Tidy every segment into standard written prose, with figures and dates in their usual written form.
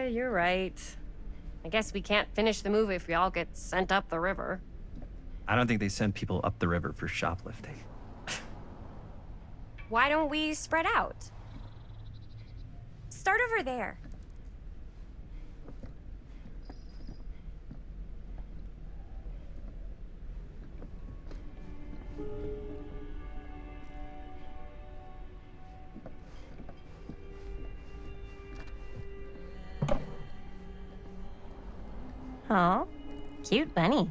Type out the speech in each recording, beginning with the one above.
you're right. I guess we can't finish the movie if we all get sent up the river. I don't think they send people up the river for shoplifting. Why don't we spread out? Start over there. Oh, cute bunny.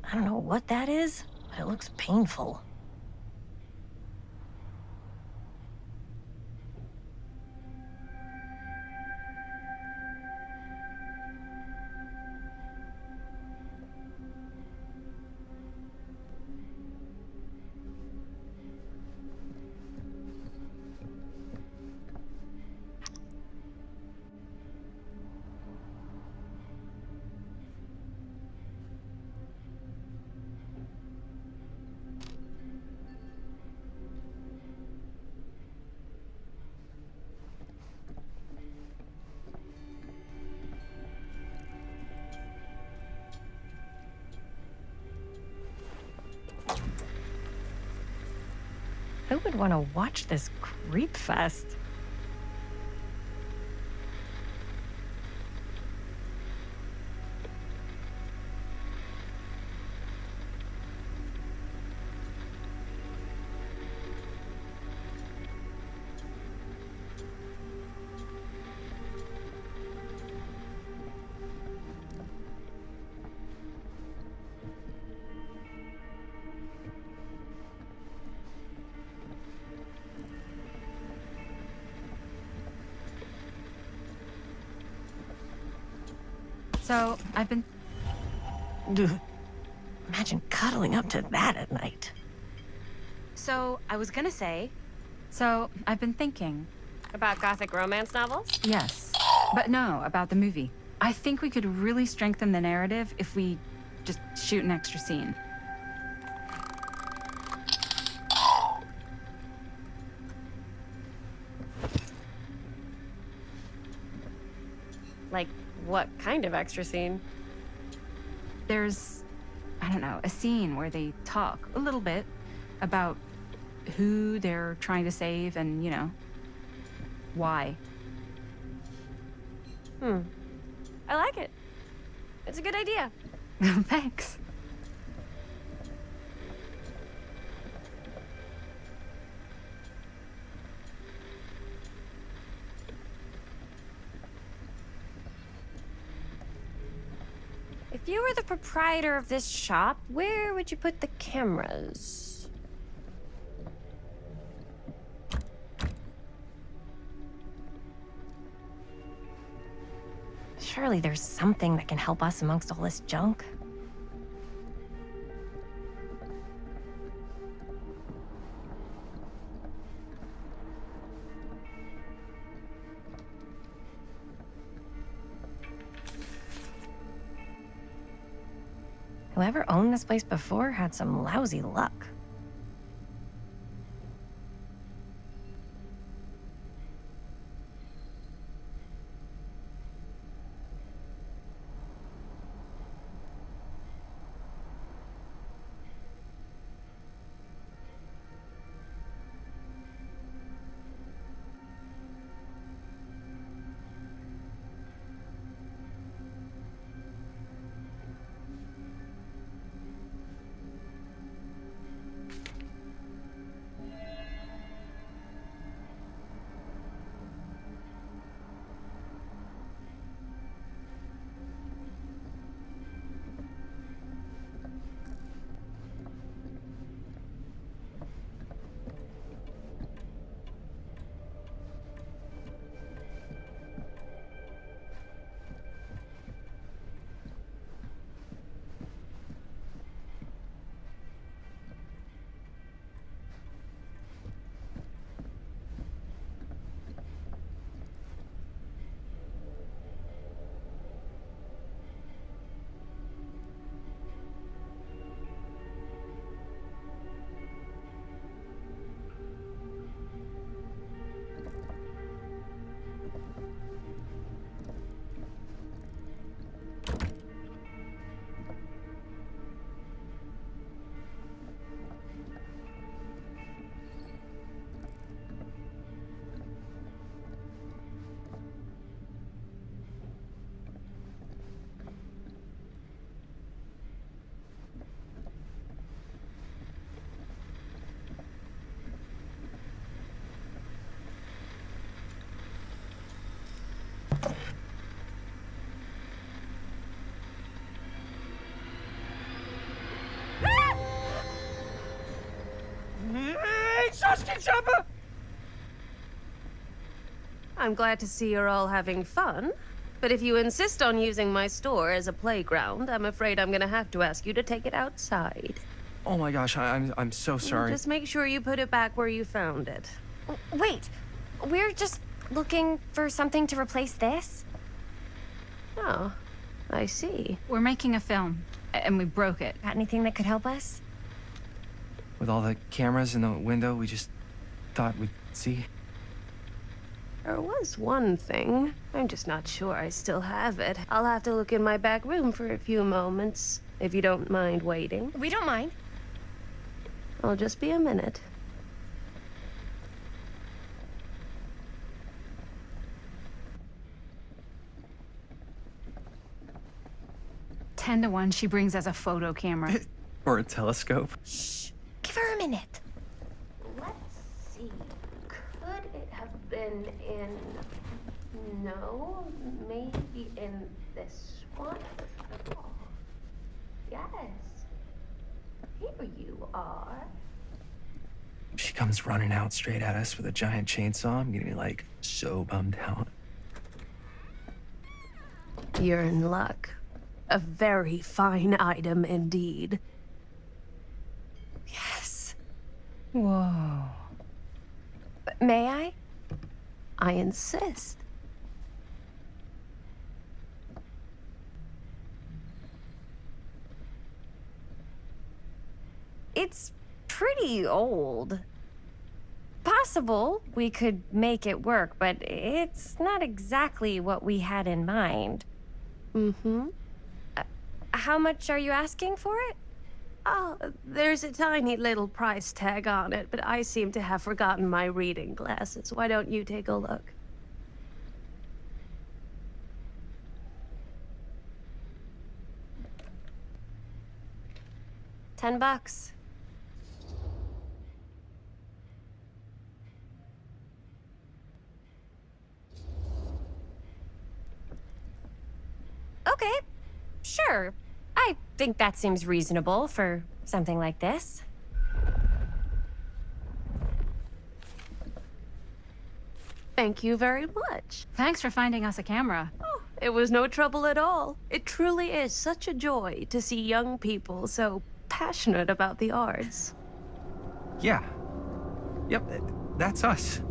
I don't know what that is, but it looks painful. Who would want to watch this creep fest? So, I've been... Imagine cuddling up to that at night. So, I was gonna say... So, I've been thinking... About gothic romance novels? Yes. But no, about the movie. I think we could really strengthen the narrative if we just shoot an extra scene. Like, what kind of extra scene? There's, I don't know, a scene where they talk a little bit about who they're trying to save and, you know, why. I like it. It's a good idea. Thanks. If you were the proprietor of this shop, where would you put the cameras? Surely there's something that can help us amongst all this junk. Whoever owned this place before had some lousy luck. I'm glad to see you're all having fun. But if you insist on using my store as a playground, I'm afraid I'm gonna have to ask you to take it outside. Oh my gosh, I'm so sorry. Just make sure you put it back where you found it. Wait, we're just looking for something to replace this? Oh, I see. We're making a film, and we broke it. Got anything that could help us? With all the cameras in the window, we just thought we'd see. There was one thing. I'm just not sure I still have it. I'll have to look in my back room for a few moments, if you don't mind waiting. We don't mind. I'll just be a minute. Ten to 1, she brings us a photo camera. Or a telescope. Shh, give her a minute. Let's see. Could it have been in... No, maybe in this one? Oh, yes. Here you are. She comes running out straight at us with a giant chainsaw. I'm getting like so bummed out. You're in luck. A very fine item indeed. Yes. Whoa. May I? I insist. It's pretty old. Possible we could make it work, but it's not exactly what we had in mind. Mm-hmm. How much are you asking for it? Oh, there's a tiny little price tag on it, but I seem to have forgotten my reading glasses. Why don't you take a look? $10. Okay, sure. I think that seems reasonable for something like this. Thank you very much. Thanks for finding us a camera. Oh, it was no trouble at all. It truly is such a joy to see young people so passionate about the arts. Yeah. Yep, that's us.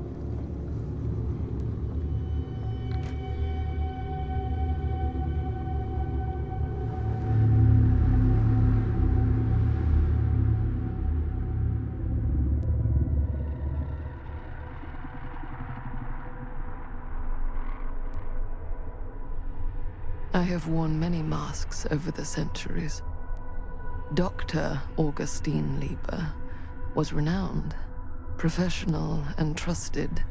I have worn many masks over the centuries. Dr. Augustine Lieber was renowned, professional, and trusted.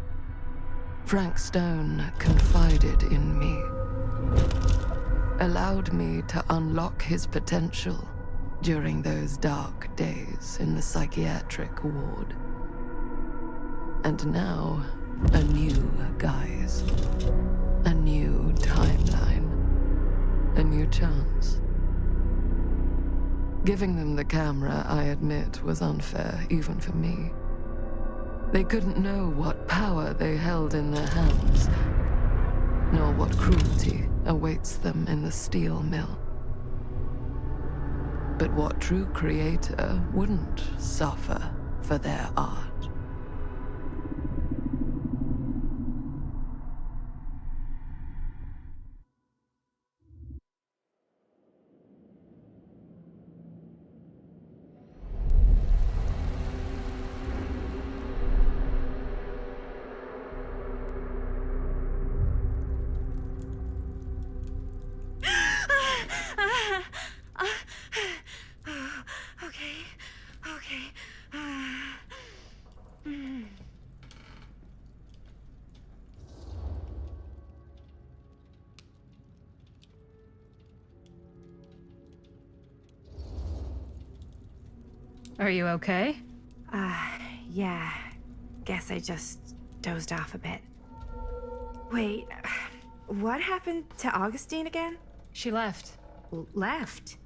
Frank Stone confided in me, allowed me to unlock his potential during those dark days in the psychiatric ward. And now, a new guise, a new timeline. A new chance. Giving them the camera, I admit, was unfair, even for me. They couldn't know what power they held in their hands, nor what cruelty awaits them in the steel mill. But what true creator wouldn't suffer for their art? Are you okay? Yeah. Guess I just dozed off a bit. Wait, What happened to Augustine again? She left. Left.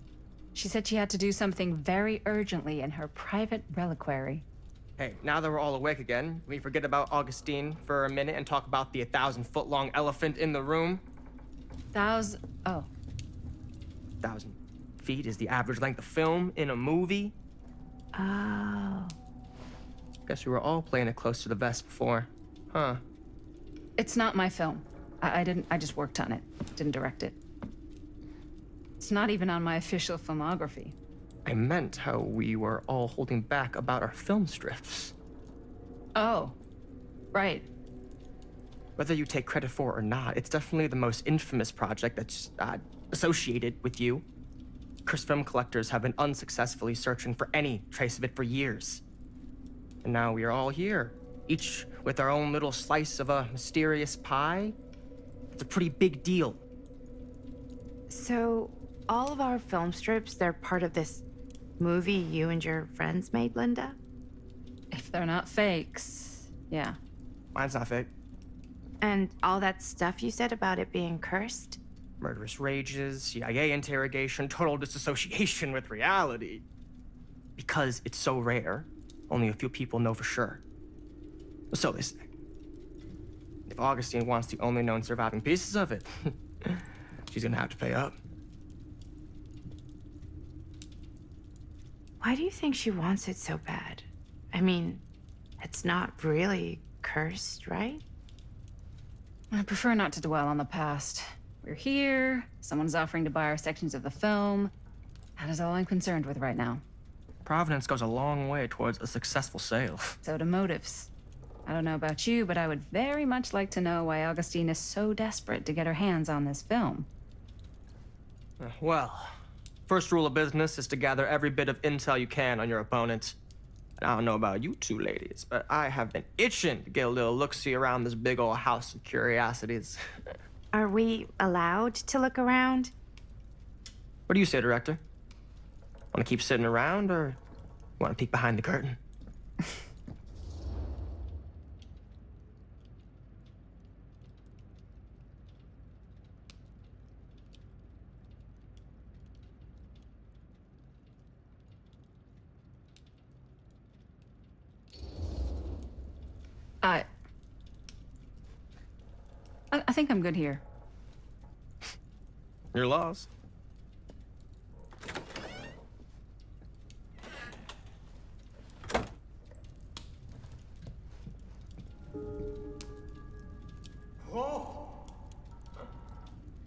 She said she had to do something very urgently in her private reliquary. Hey, now that we're all awake again, we forget about Augustine for a minute and talk about the 1,000-foot-long elephant in the room. Oh. 1,000 feet is the average length of film in a movie. Oh. Guess we were all playing it close to the vest before, huh? It's not my film. I just worked on it. Didn't direct it. It's not even on my official filmography. I meant how we were all holding back about our film strips. Oh. Right. Whether you take credit for it or not, it's definitely the most infamous project that's associated with you. Cursed film collectors have been unsuccessfully searching for any trace of it for years. And now we are all here, each with our own little slice of a mysterious pie. It's a pretty big deal. So, all of our film strips, they're part of this movie you and your friends made, Linda? If they're not fakes, yeah. Mine's not fake. And all that stuff you said about it being cursed? Murderous rages, CIA interrogation, total disassociation with reality. Because it's so rare, only a few people know for sure. So they say. If Augustine wants the only known surviving pieces of it, she's gonna have to pay up. Why do you think she wants it so bad? I mean, it's not really cursed, right? I prefer not to dwell on the past. We're here, someone's offering to buy our sections of the film. That is all I'm concerned with right now. Providence goes a long way towards a successful sale. So do motives. I don't know about you, but I would very much like to know why Augustine is so desperate to get her hands on this film. Well, first rule of business is to gather every bit of intel you can on your opponent. And I don't know about you two ladies, but I have been itching to get a little look-see around this big old house of curiosities. Are we allowed to look around? What do you say, director? Want to keep sitting around, or want to peek behind the curtain? I think I'm good here. You're lost.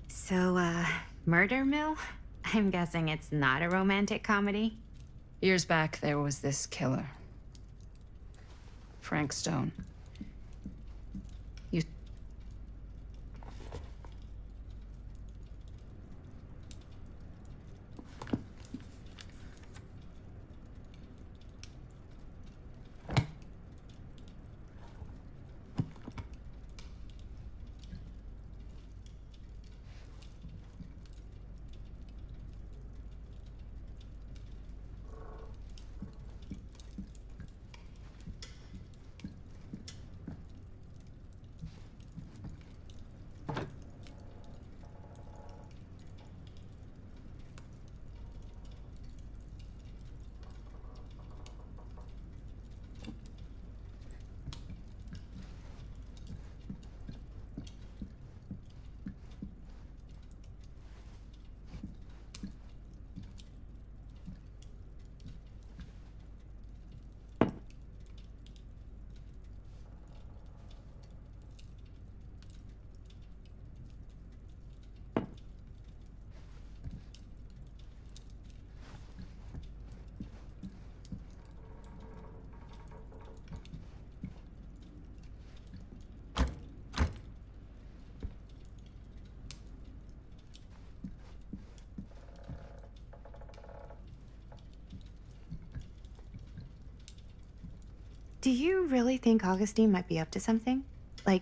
So, Murder Mill? I'm guessing it's not a romantic comedy? Years back, there was this killer. Frank Stone. You... Do you really think Augustine might be up to something? Like,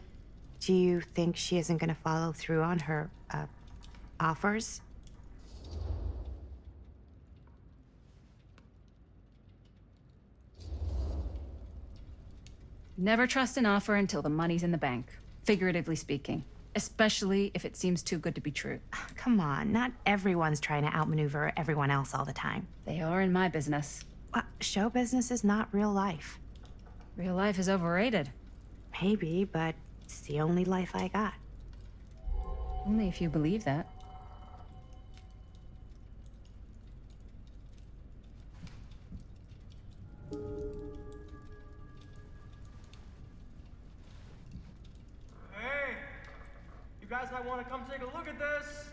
do you think she isn't gonna follow through on her, offers? Never trust an offer until the money's in the bank, figuratively speaking. especially if it seems too good to be true. Come on, not everyone's trying to outmaneuver everyone else all the time. They are in my business. Show business is not real life. Real life is overrated. Maybe, but it's the only life I got. Only if you believe that. Hey! You guys might want to come take a look at this!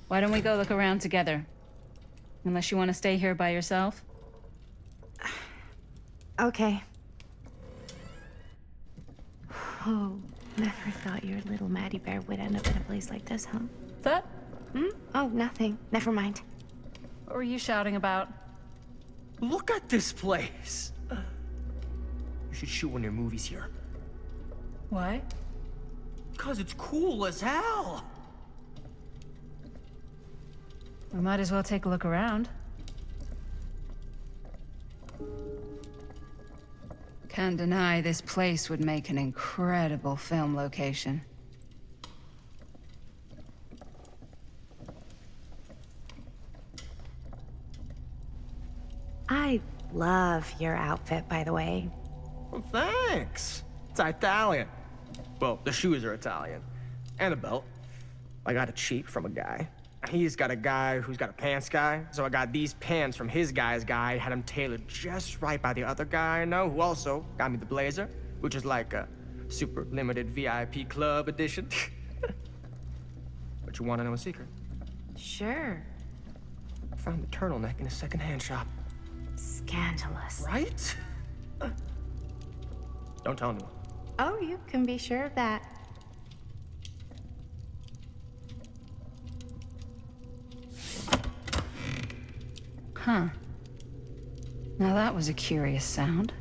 Why don't we go look around together? Unless you want to stay here by yourself? Okay. Oh, never thought your little Maddie Bear would end up in a place like this, huh? That? Oh, nothing. Never mind. What were you shouting about? Look at this place! You should shoot one of your movies here. Why? Because it's cool as hell! We might as well take a look around. Can't deny this place would make an incredible film location. I love your outfit, by the way. Well, thanks. It's Italian. Well, the shoes are Italian. And the belt. I got it cheap from a guy. He's got a guy who's got a pants guy, so I got these pants from his guy's guy, had them tailored just right by the other guy I know, who also got me the blazer, which is like a super limited VIP club edition. But you want to know a secret? Sure. I found the turtleneck in a secondhand shop. Scandalous. Right? Don't tell anyone. Oh, you can be sure of that. Huh. Now that was a curious sound.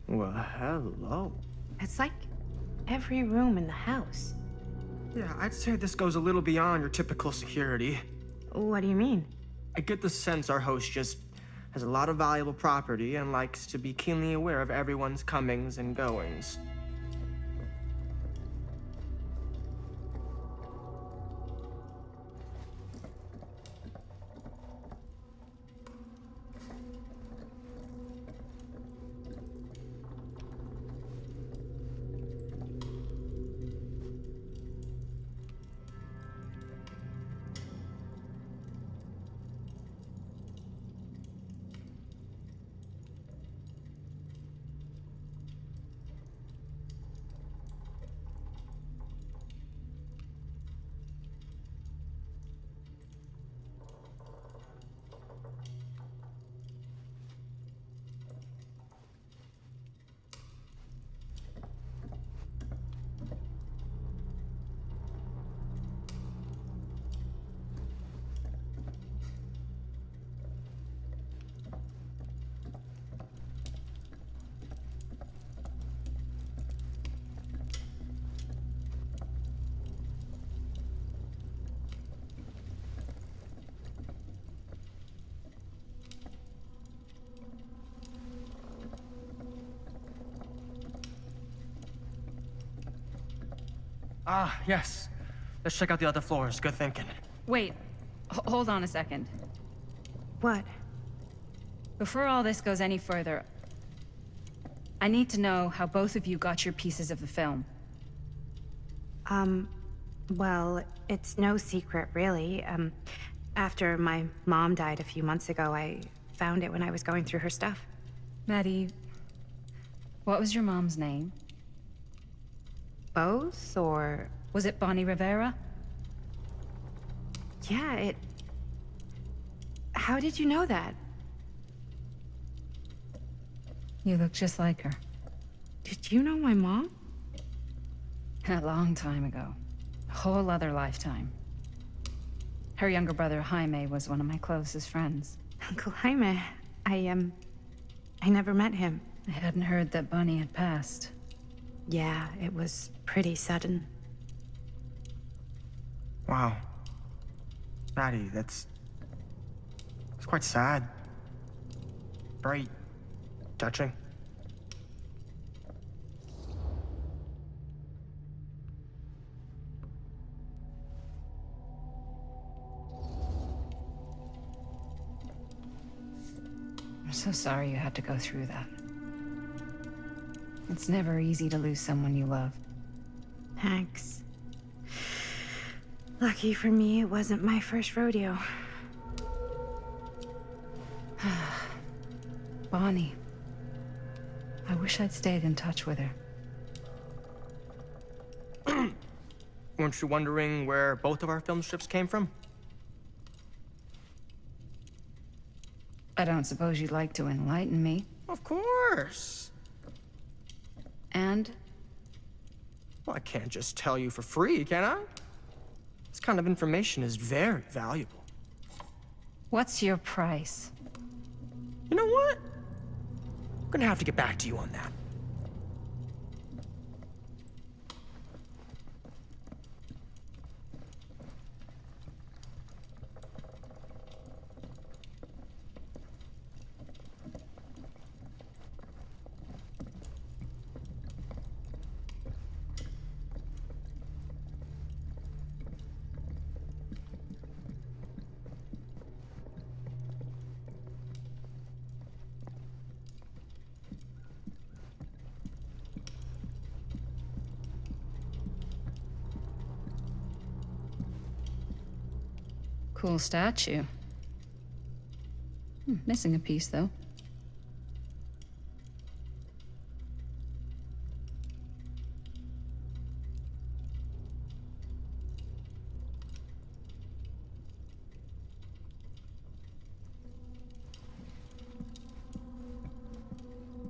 Well, hello. It's like every room in the house. Yeah, I'd say this goes a little beyond your typical security. What do you mean? I get the sense our host just has a lot of valuable property and likes to be keenly aware of everyone's comings and goings. Ah, yes. Let's check out the other floors. Good thinking. Wait, hold on a second. What? Before all this goes any further, I need to know how both of you got your pieces of the film. Well, it's no secret, really. After my mom died a few months ago, I found it when I was going through her stuff. Maddie, what was your mom's name? Both, or... Was it Bonnie Rivera? Yeah, How did you know that? You look just like her. Did you know my mom? A long time ago. A whole other lifetime. Her younger brother, Jaime, was one of my closest friends. Uncle Jaime. I never met him. I hadn't heard that Bonnie had passed. Yeah, it was pretty sudden. Wow. Maddie, it's quite sad. Very touching. I'm so sorry you had to go through that. It's never easy to lose someone you love. Thanks. Lucky for me, it wasn't my first rodeo. Bonnie. I wish I'd stayed in touch with her. Weren't you wondering where both of our film strips came from? I don't suppose you'd like to enlighten me. Of course. And? Well, I can't just tell you for free, can I? This kind of information is very valuable. What's your price? You know what? I'm gonna have to get back to you on that. Cool statue. Missing a piece, though.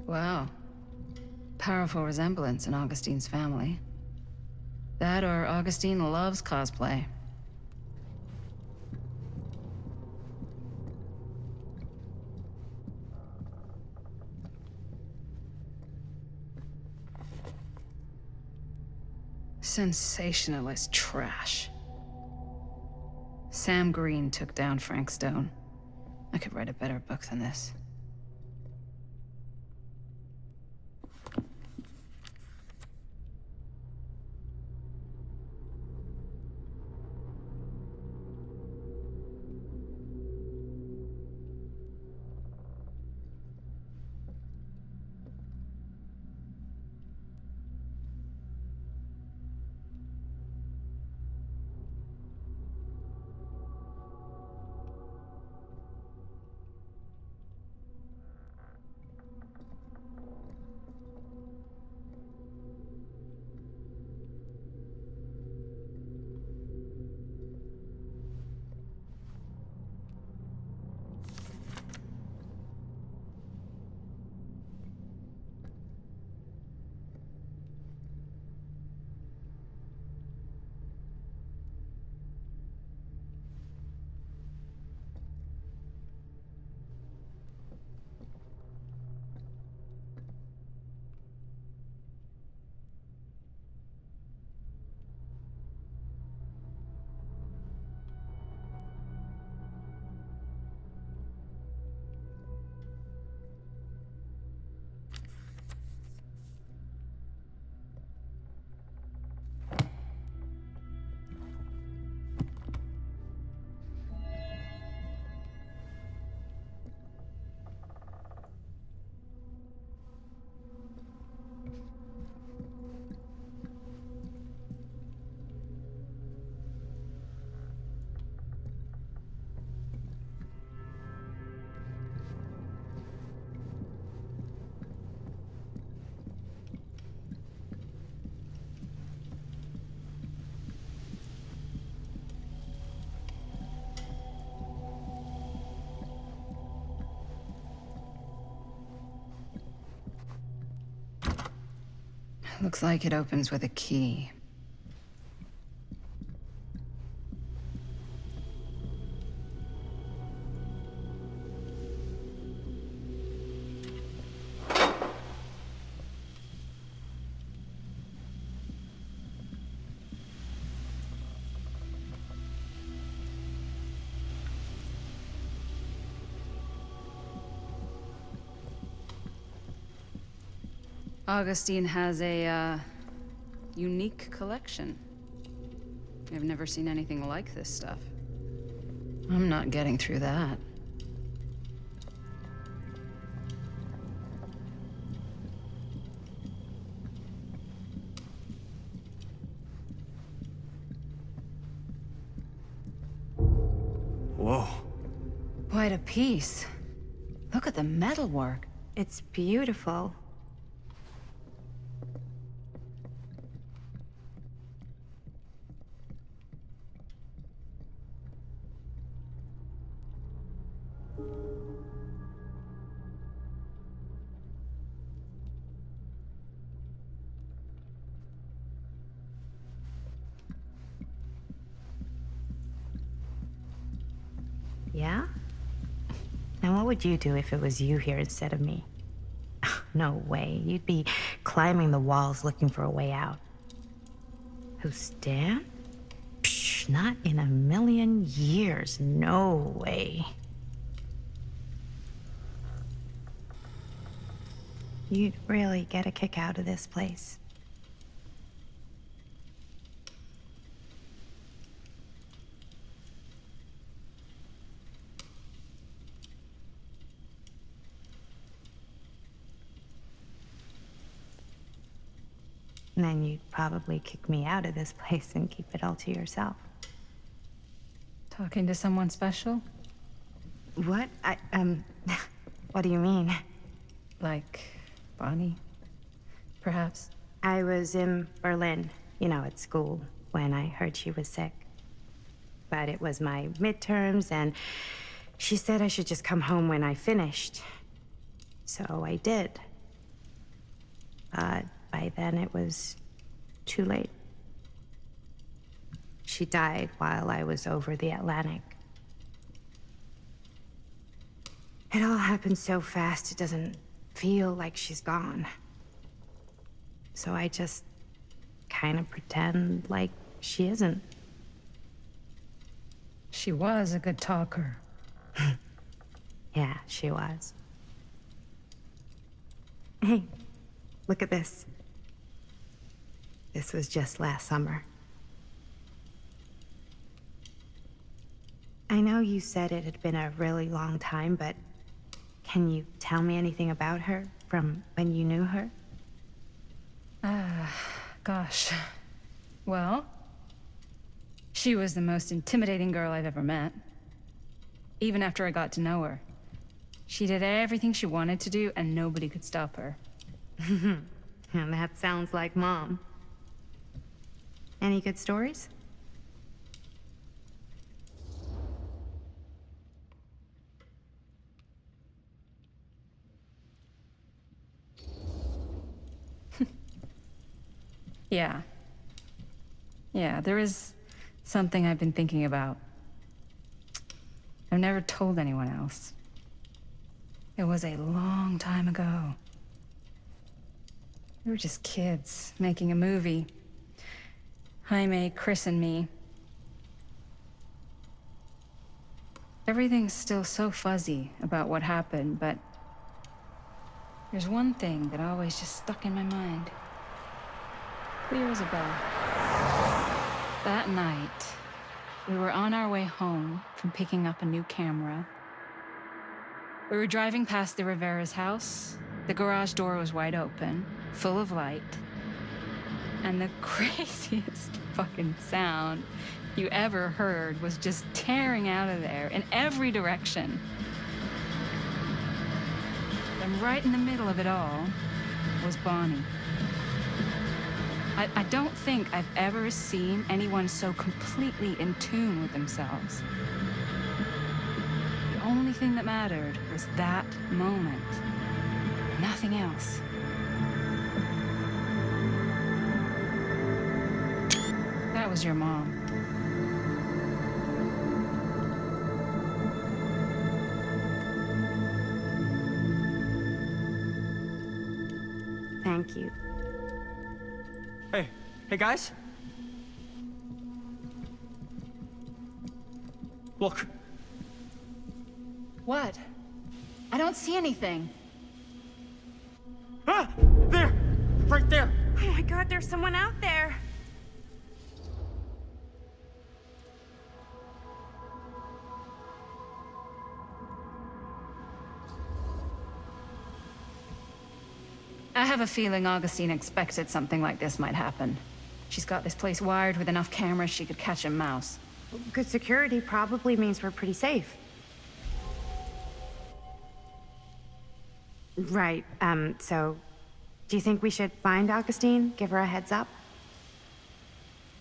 Wow. Powerful resemblance in Augustine's family. That or Augustine loves cosplay. Sensationalist trash. Sam Green took down Frank Stone. I could write a better book than this. Looks like it opens with a key. Augustine has a, unique collection. I've never seen anything like this stuff. I'm not getting through that. Whoa. Quite a piece. Look at the metalwork. It's beautiful. Yeah? And what would you do if it was you here instead of me? No way. You'd be climbing the walls looking for a way out. Who, Stan? Psh, not in a million years. No way. You'd really get a kick out of this place. And then you'd probably kick me out of this place and keep it all to yourself. Talking to someone special? What? What do you mean? Like Bonnie, perhaps? I was in Berlin, at school, when I heard she was sick. But it was my midterms, and she said I should just come home when I finished. So I did. But by then it was too late. She died while I was over the Atlantic. It all happened so fast, it doesn't feel like she's gone. So I just kind of pretend like she isn't. She was a good talker. Yeah, she was. Hey, look at this. This was just last summer. I know you said it had been a really long time, but can you tell me anything about her from when you knew her? Gosh. Well, she was the most intimidating girl I've ever met. Even after I got to know her. She did everything she wanted to do, and nobody could stop her. And that sounds like Mom. Any good stories? Yeah. Yeah, there is something I've been thinking about. I've never told anyone else. It was a long time ago. We were just kids making a movie. Jaime, Chris, and me. Everything's still so fuzzy about what happened, but there's one thing that always just stuck in my mind. Clear as a bell. That night, we were on our way home from picking up a new camera. We were driving past the Rivera's house. The garage door was wide open, full of light. And the craziest fucking sound you ever heard was just tearing out of there in every direction. And right in the middle of it all was Bonnie. I don't think I've ever seen anyone so completely in tune with themselves. The only thing that mattered was that moment. Nothing else. was your mom. Thank you. Hey guys. Look. What? I don't see anything. Ah! There! Right there! Oh my god, there's someone out there. I have a feeling Augustine expected something like this might happen. She's got this place wired with enough cameras she could catch a mouse. Good security probably means we're pretty safe. Right, so do you think we should find Augustine? Give her a heads up?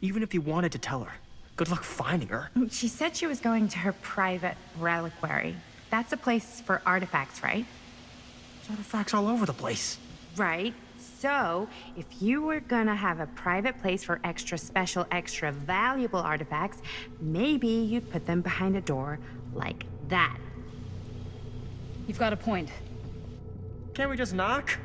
Even if you wanted to tell her, good luck finding her. She said she was going to her private reliquary. That's a place for artifacts, right? There's artifacts all over the place. Right. So, if you were gonna have a private place for extra special, extra valuable artifacts, maybe you'd put them behind a door like that. You've got a point. Can't we just knock?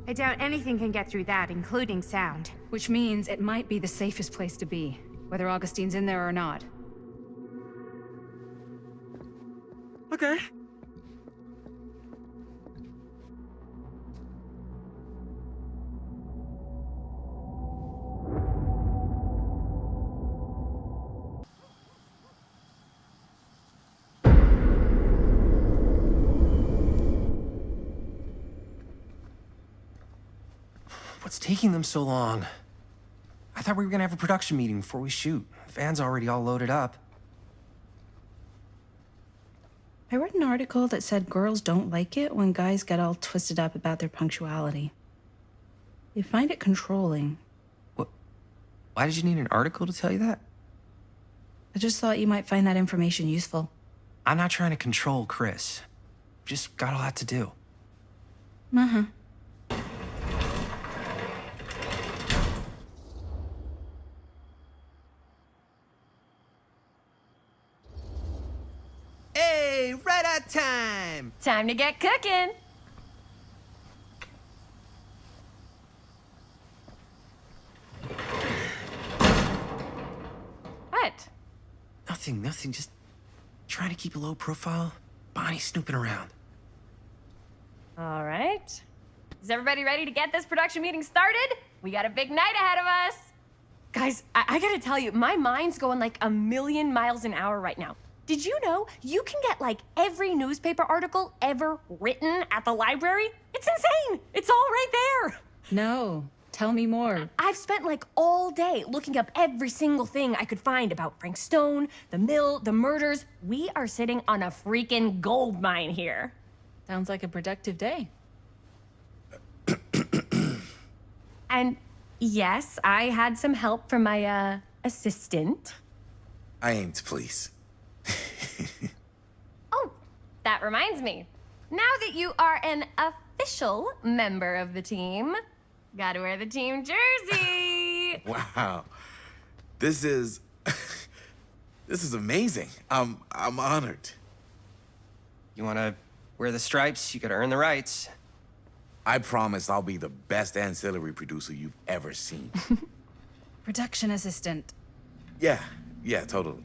I doubt anything can get through that, including sound. Which means it might be the safest place to be, whether Augustine's in there or not. Okay. What's taking them so long? I thought we were gonna have a production meeting before we shoot. The van's already all loaded up. I read an article that said girls don't like it when guys get all twisted up about their punctuality. They find it controlling. What? Why did you need an article to tell you that? I just thought you might find that information useful. I'm not trying to control Chris. Just got a lot to do. Uh-huh. Hey, right on time! Time to get cooking. What? Nothing, just trying to keep a low profile. Bonnie snooping around. All right. Is everybody ready to get this production meeting started? We got a big night ahead of us. Guys, I gotta tell you, my mind's going like a million miles an hour right now. Did you know you can get like every newspaper article ever written at the library? It's insane. It's all right there. No, tell me more. I've spent like all day looking up every single thing I could find about Frank Stone, the mill, the murders. We are sitting on a freaking gold mine here. Sounds like a productive day. And yes, I had some help from my assistant. I aim to please. Oh, that reminds me. Now that you are an official member of the team, gotta wear the team jersey. Wow. This is this is amazing. I'm honored. You wanna wear the stripes? You gotta earn the rights. I promise I'll be the best ancillary producer you've ever seen. Production assistant. Yeah, totally.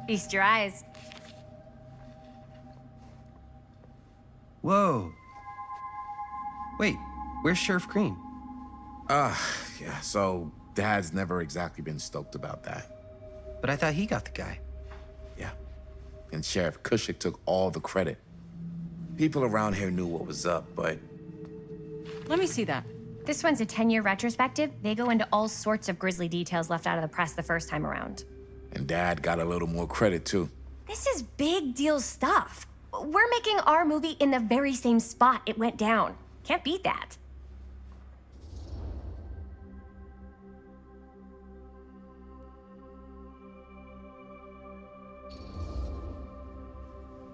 Feast your eyes. Whoa. Wait, where's Sheriff Green? Yeah, so Dad's never exactly been stoked about that. But I thought he got the guy. Yeah. And Sheriff Cushik took all the credit. People around here knew what was up, but Let me see that. This one's a 10-year retrospective. They go into all sorts of grisly details left out of the press the first time around. and Dad got a little more credit too. This is big deal stuff. We're making our movie in the very same spot it went down. Can't beat that.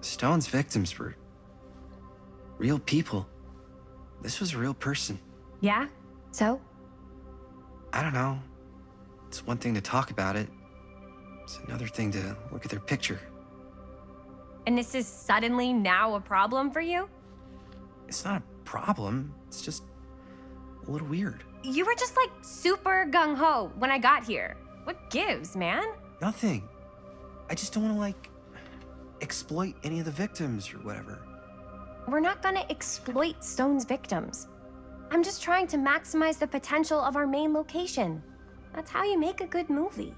Stone's victims were real people. This was a real person. Yeah? So? I don't know. It's one thing to talk about it. It's another thing to look at their picture. And this is suddenly now a problem for you? It's not a problem. It's just a little weird. You were just like super gung-ho when I got here. What gives, man? Nothing. I just don't want to, like, exploit any of the victims or whatever. We're not gonna exploit Stone's victims. I'm just trying to maximize the potential of our main location. That's how you make a good movie.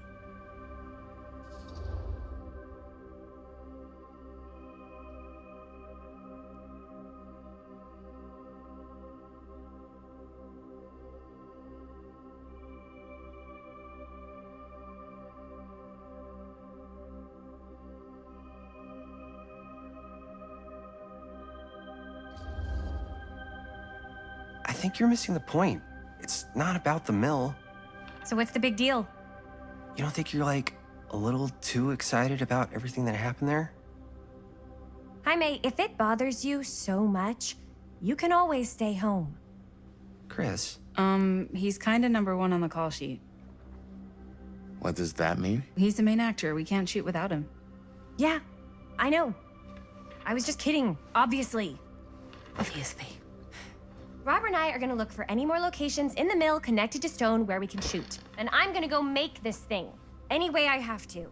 I think you're missing the point. It's not about the mill. So what's the big deal? You don't think you're, like, a little too excited about everything that happened there? Jaime, if it bothers you so much, you can always stay home. Chris. He's kinda #1 on the call sheet. What does that mean? He's the main actor. We can't shoot without him. Yeah, I know. I was just kidding, obviously. Obviously. Robert and I are gonna look for any more locations in the mill connected to Stone where we can shoot. And I'm gonna go make this thing, any way I have to.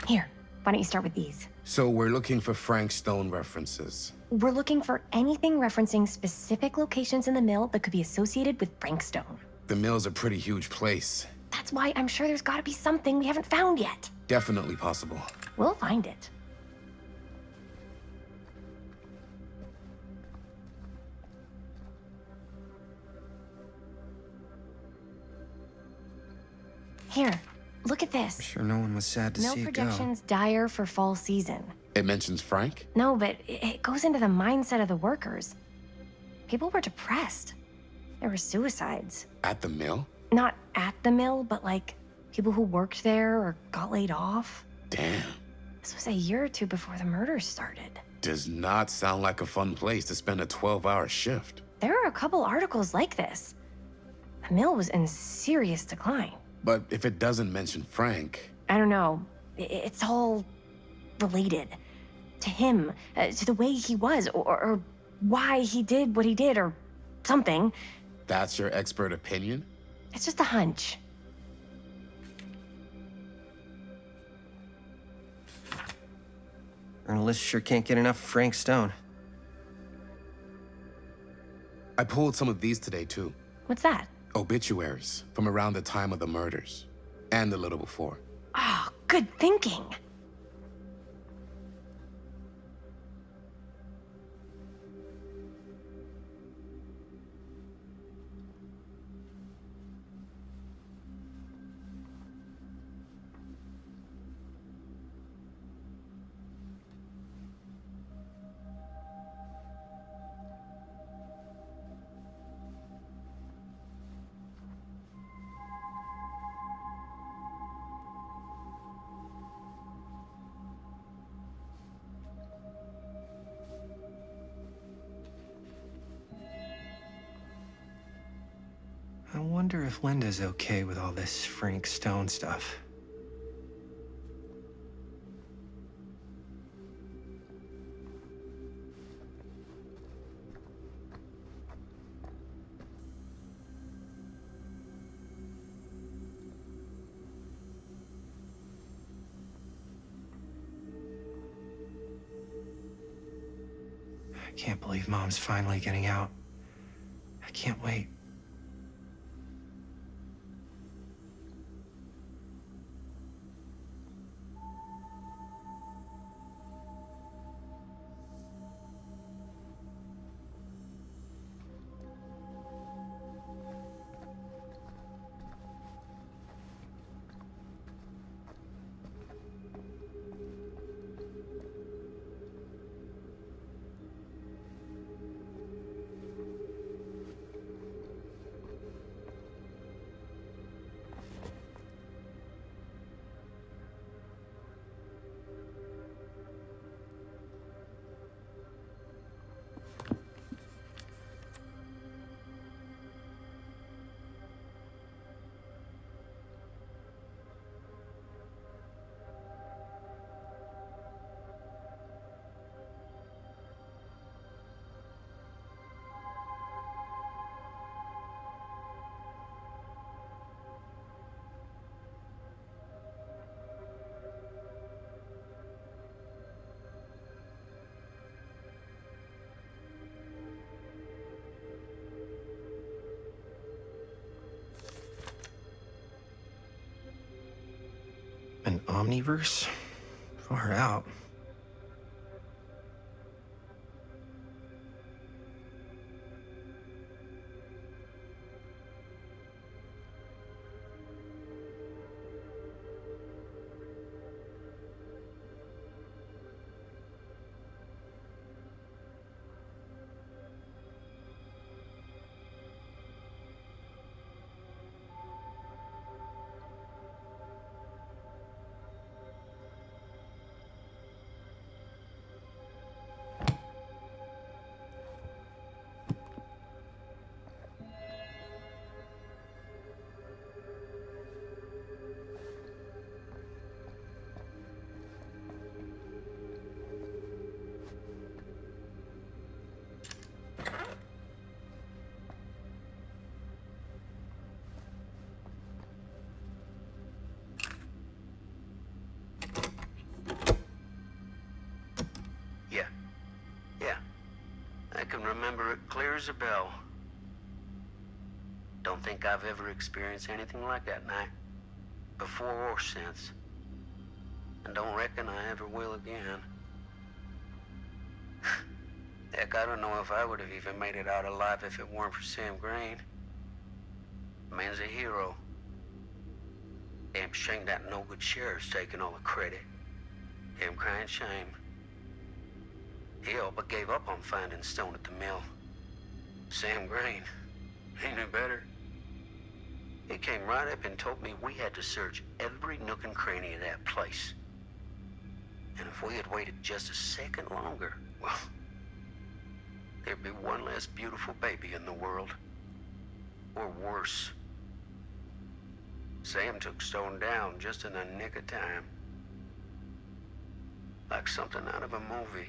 Here, why don't you start with these? So we're looking for Frank Stone references. We're looking for anything referencing specific locations in the mill that could be associated with Frank Stone. The mill's a pretty huge place. That's why I'm sure there's gotta be something we haven't found yet. Definitely possible. We'll find it. Here, look at this. I'm sure no one was sad to Mill see it go. projections dire for fall season. It mentions Frank? No, but it goes into the mindset of the workers. People were depressed. There were suicides. At the mill? Not at the mill, but like people who worked there or got laid off. Damn. This was a year or two before the murders started. Does not sound like a fun place to spend a 12-hour shift. There are a couple articles like this. The mill was in serious decline. But if it doesn't mention Frank, I don't know. It's all related to him, to the way he was, or why he did what he did, or something. that's your expert opinion? It's just a hunch. Journalists sure can't get enough of Frank Stone. I pulled some of these today, too. What's that? Obituaries from around the time of the murders, and a little before. Oh, good thinking. I wonder if Linda's okay with all this Frank Stone stuff. I can't believe Mom's finally getting out. I can't wait. Omniverse? Far out. Yeah. I can remember it clear as a bell. Don't think I've ever experienced anything like that night, before or since. And don't reckon I ever will again. Heck, I don't know if I would have even made it out alive if it weren't for Sam Green. Man's a hero. Damn shame that no-good sheriff's taking all the credit. Damn crying shame. He all but gave up on finding Stone at the mill. Sam Green, he knew better. He came right up and told me we had to search every nook and cranny of that place. And if we had waited just a second longer, well, there'd be one less beautiful baby in the world. Or worse. Sam took Stone down just in the nick of time. Like something out of a movie.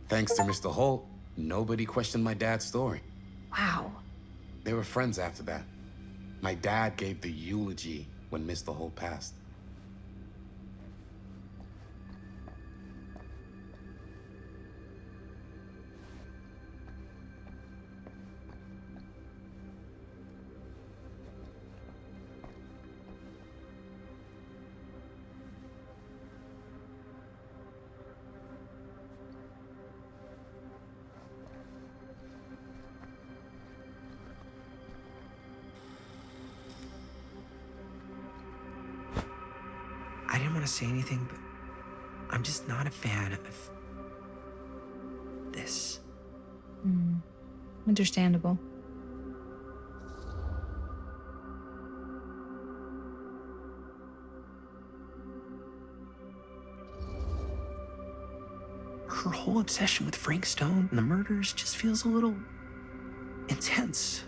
Thanks to Mr. Holt, nobody questioned my dad's story. Wow. They were friends after that. My dad gave the eulogy when Mr. Holt passed. I didn't want to say anything, but I'm just not a fan of this. Understandable. Her whole obsession with Frank Stone and the murders just feels a little intense.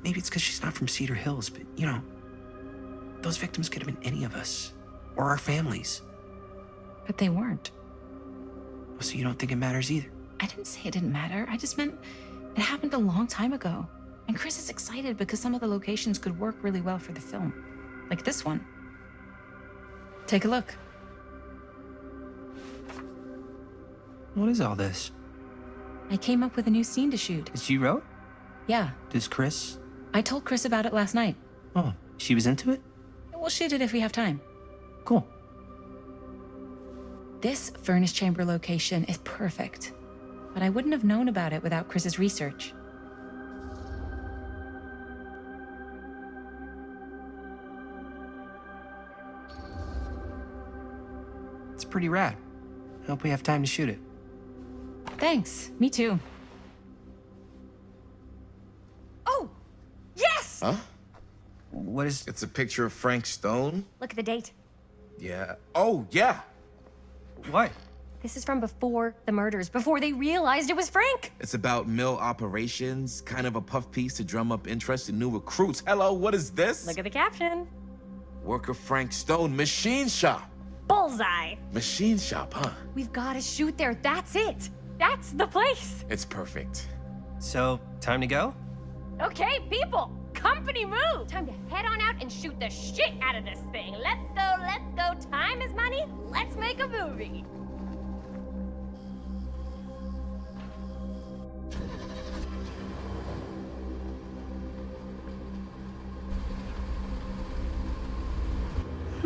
Maybe it's because she's not from Cedar Hills, but you know, those victims could have been any of us. Or our families. But they weren't. So you don't think it matters either? I didn't say it didn't matter. I just meant it happened a long time ago. And Chris is excited because some of the locations could work really well for the film. Like this one. Take a look. What is all this? I came up with a new scene to shoot. That you wrote? Yeah. Does Chris? I told Chris about it last night. Oh, she was into it? We'll shoot it if we have time. Cool. This furnace chamber location is perfect. But I wouldn't have known about it without Chris's research. It's pretty rad. I hope we have time to shoot it. Thanks. Me too. Oh! Yes! Huh? What is... It's a picture of Frank Stone? Look at the date. Yeah. Oh, yeah. What? This is from before the murders, before they realized it was Frank. It's about mill operations, kind of a puff piece to drum up interest in new recruits. Hello, what is this? Look at the caption. Worker Frank Stone, machine shop. Bullseye. Machine shop, huh? We've got to shoot there. That's it. That's the place. It's perfect. So, time to go? Okay, people. Company move. Time to head on out and shoot the shit out of this thing. Let's go, let's go. Time is money. Let's make a movie.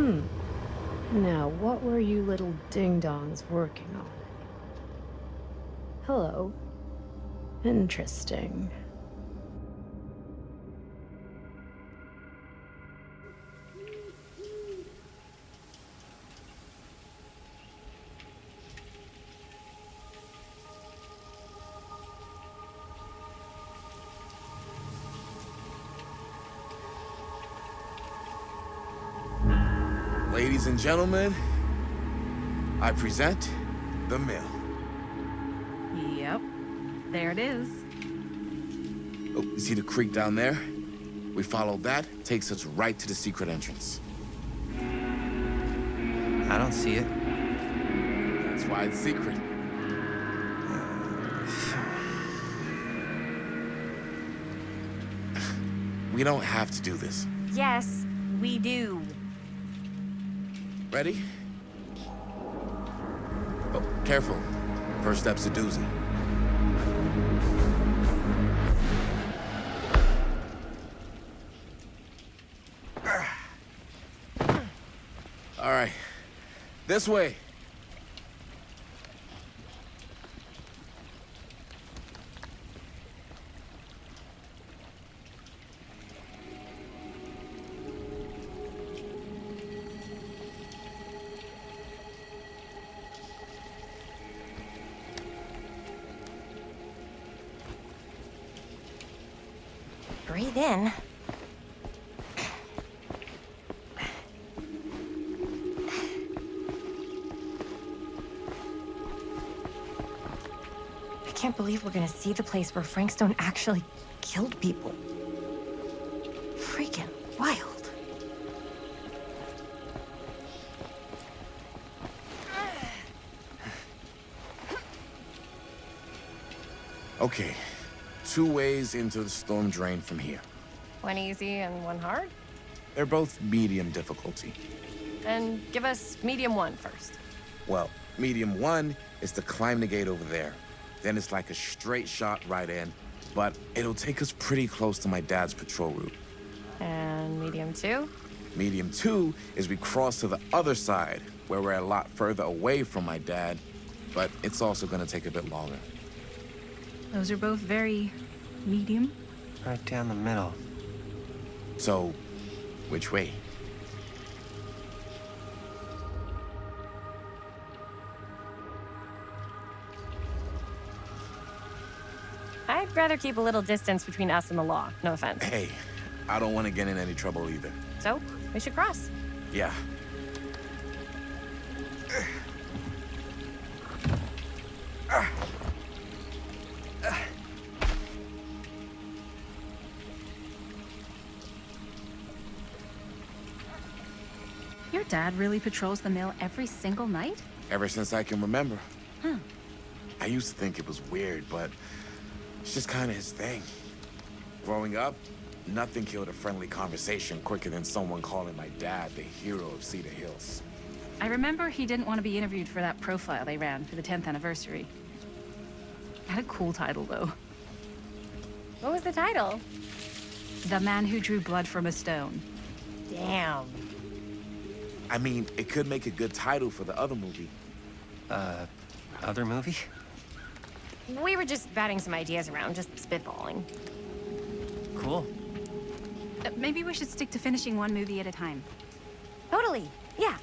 Now, what were you little ding-dongs working on? Hello. Interesting. Ladies and gentlemen, I present the mill. Yep. There it is. Oh, you see the creek down there? We follow that, takes us right to the secret entrance. I don't see it. That's why it's secret. We don't have to do this. Yes, we do. Ready? Oh, careful. First step's a doozy. All right. This way. Breathe in. I can't believe we're gonna see the place where Frank Stone actually killed people. Freaking wild. Okay. 2 ways into the storm drain from here. One easy and one hard? They're both medium difficulty. And give us medium one first. Well, medium 1 is to climb the gate over there. Then it's like a straight shot right in, but it'll take us pretty close to my dad's patrol route. And medium two? Medium 2 is we cross to the other side, where we're a lot further away from my dad, but it's also gonna take a bit longer. Those are both very medium. Right down the middle. So, which way? I'd rather keep a little distance between us and the law. No offense. Hey, I don't want to get in any trouble either. So, we should cross. Yeah. Your dad really patrols the mill every single night? Ever since I can remember. Huh. I used to think it was weird, but it's just kind of his thing. Growing up, nothing killed a friendly conversation quicker than someone calling my dad the hero of Cedar Hills. I remember he didn't want to be interviewed for that profile they ran for the 10th anniversary. Had a cool title, though. What was the title? The Man Who Drew Blood from a Stone. Damn. I mean, it could make a good title for the other movie. Other movie? We were just batting some ideas around, just spitballing. Cool. Maybe we should stick to finishing one movie at a time. Totally. Yeah.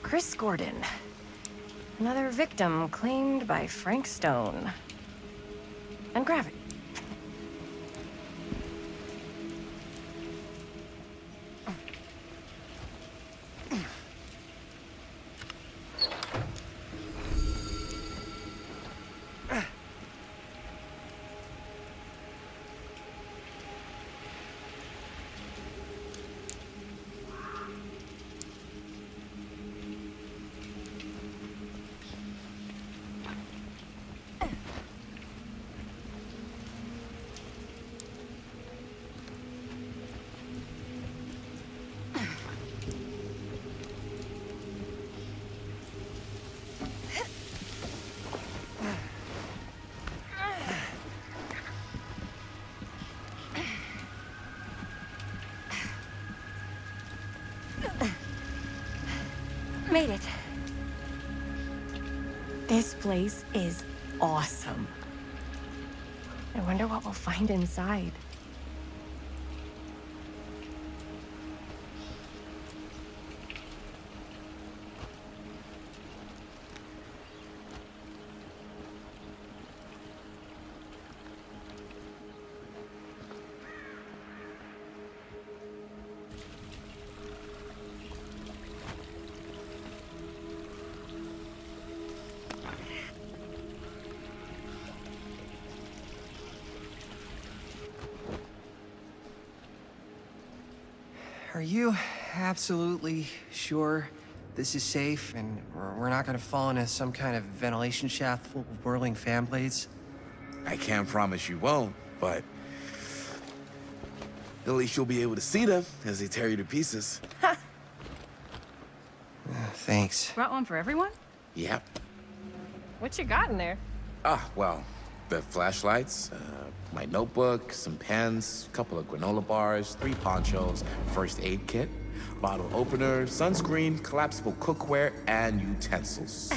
Chris Gordon. Another victim claimed by Frank Stone. And gravity. Made it. This place is awesome. I wonder what we'll find inside. Are you absolutely sure this is safe and we're not gonna fall into some kind of ventilation shaft full of whirling fan blades? I can't promise you won't, but at least you'll be able to see them as they tear you to pieces. Thanks. Brought one for everyone? Yep. What you got in there? Well, the flashlights, my notebook, some pens, a couple of granola bars, 3 ponchos, first aid kit, bottle opener, sunscreen, collapsible cookware, and utensils.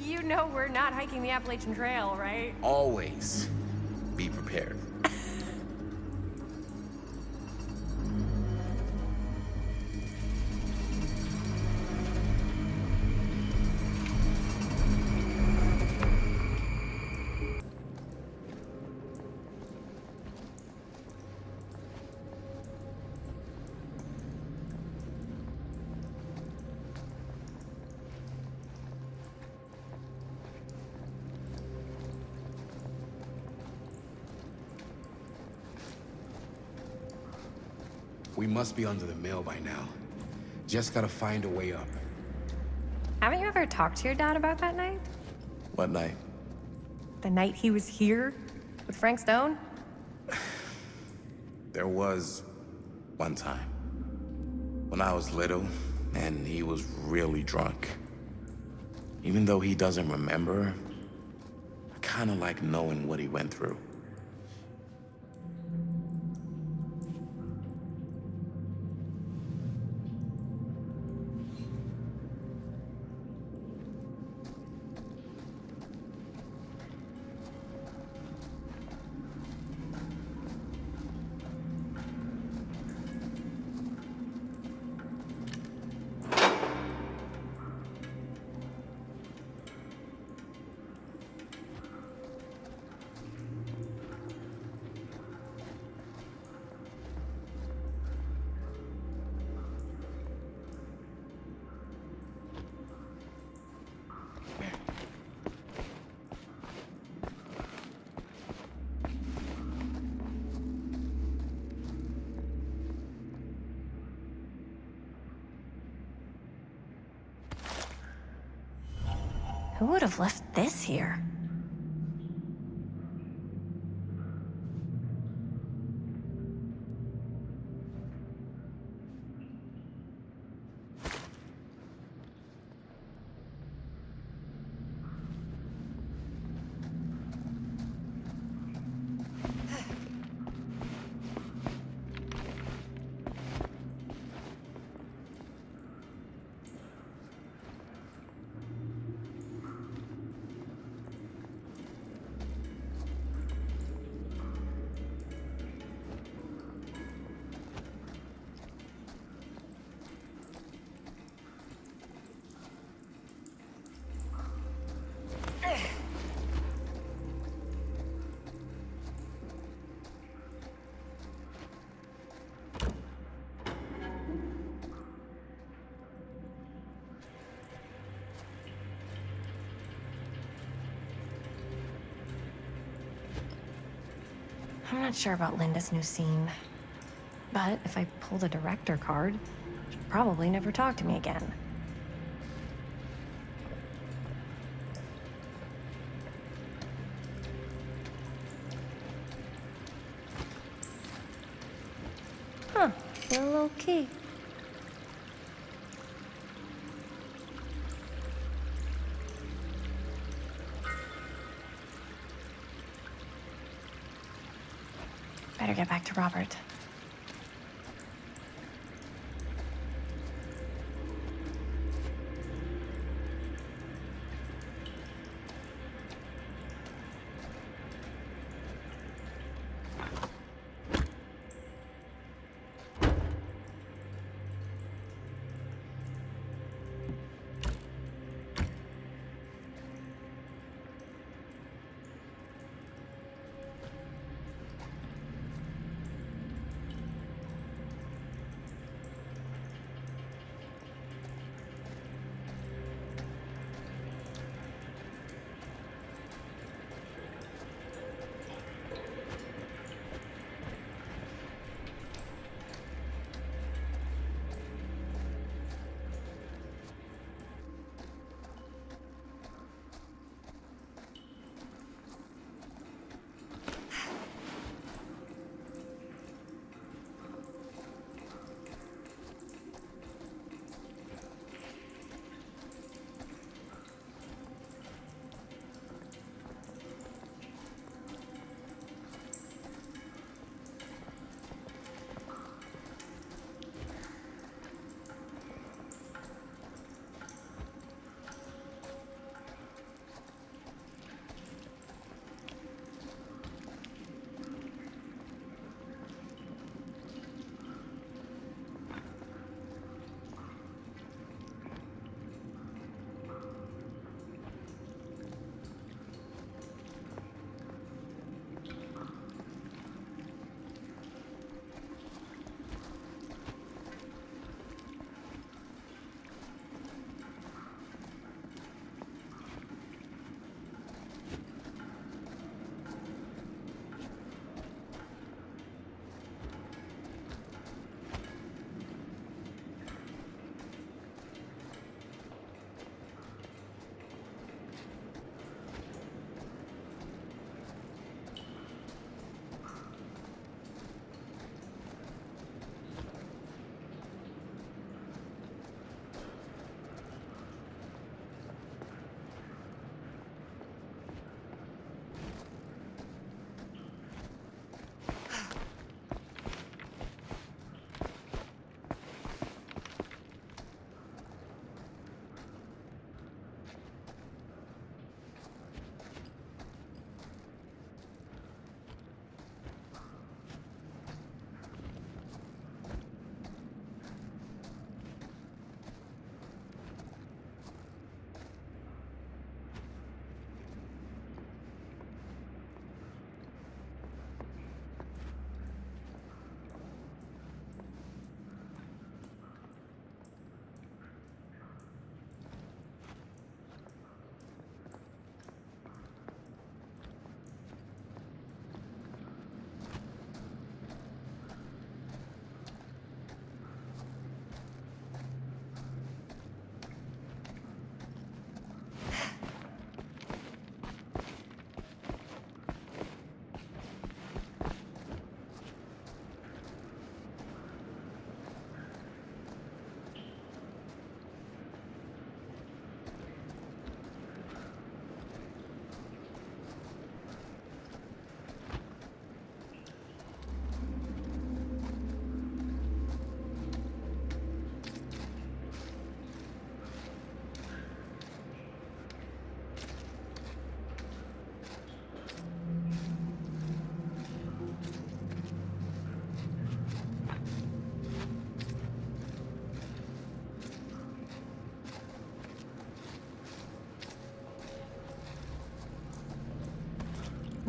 You know we're not hiking the Appalachian Trail, right? Always be prepared. We must be under the mill by now. Just gotta find a way up. Haven't you ever talked to your dad about that night? What night? The night he was here with Frank Stone? There was one time when I was little and he was really drunk. Even though he doesn't remember, I kinda like knowing what he went through. Who would have left this here? I'm not sure about Linda's new scene. But if I pull the director card, she'll probably never talk to me again. Huh, still low key. Better get back to Robert.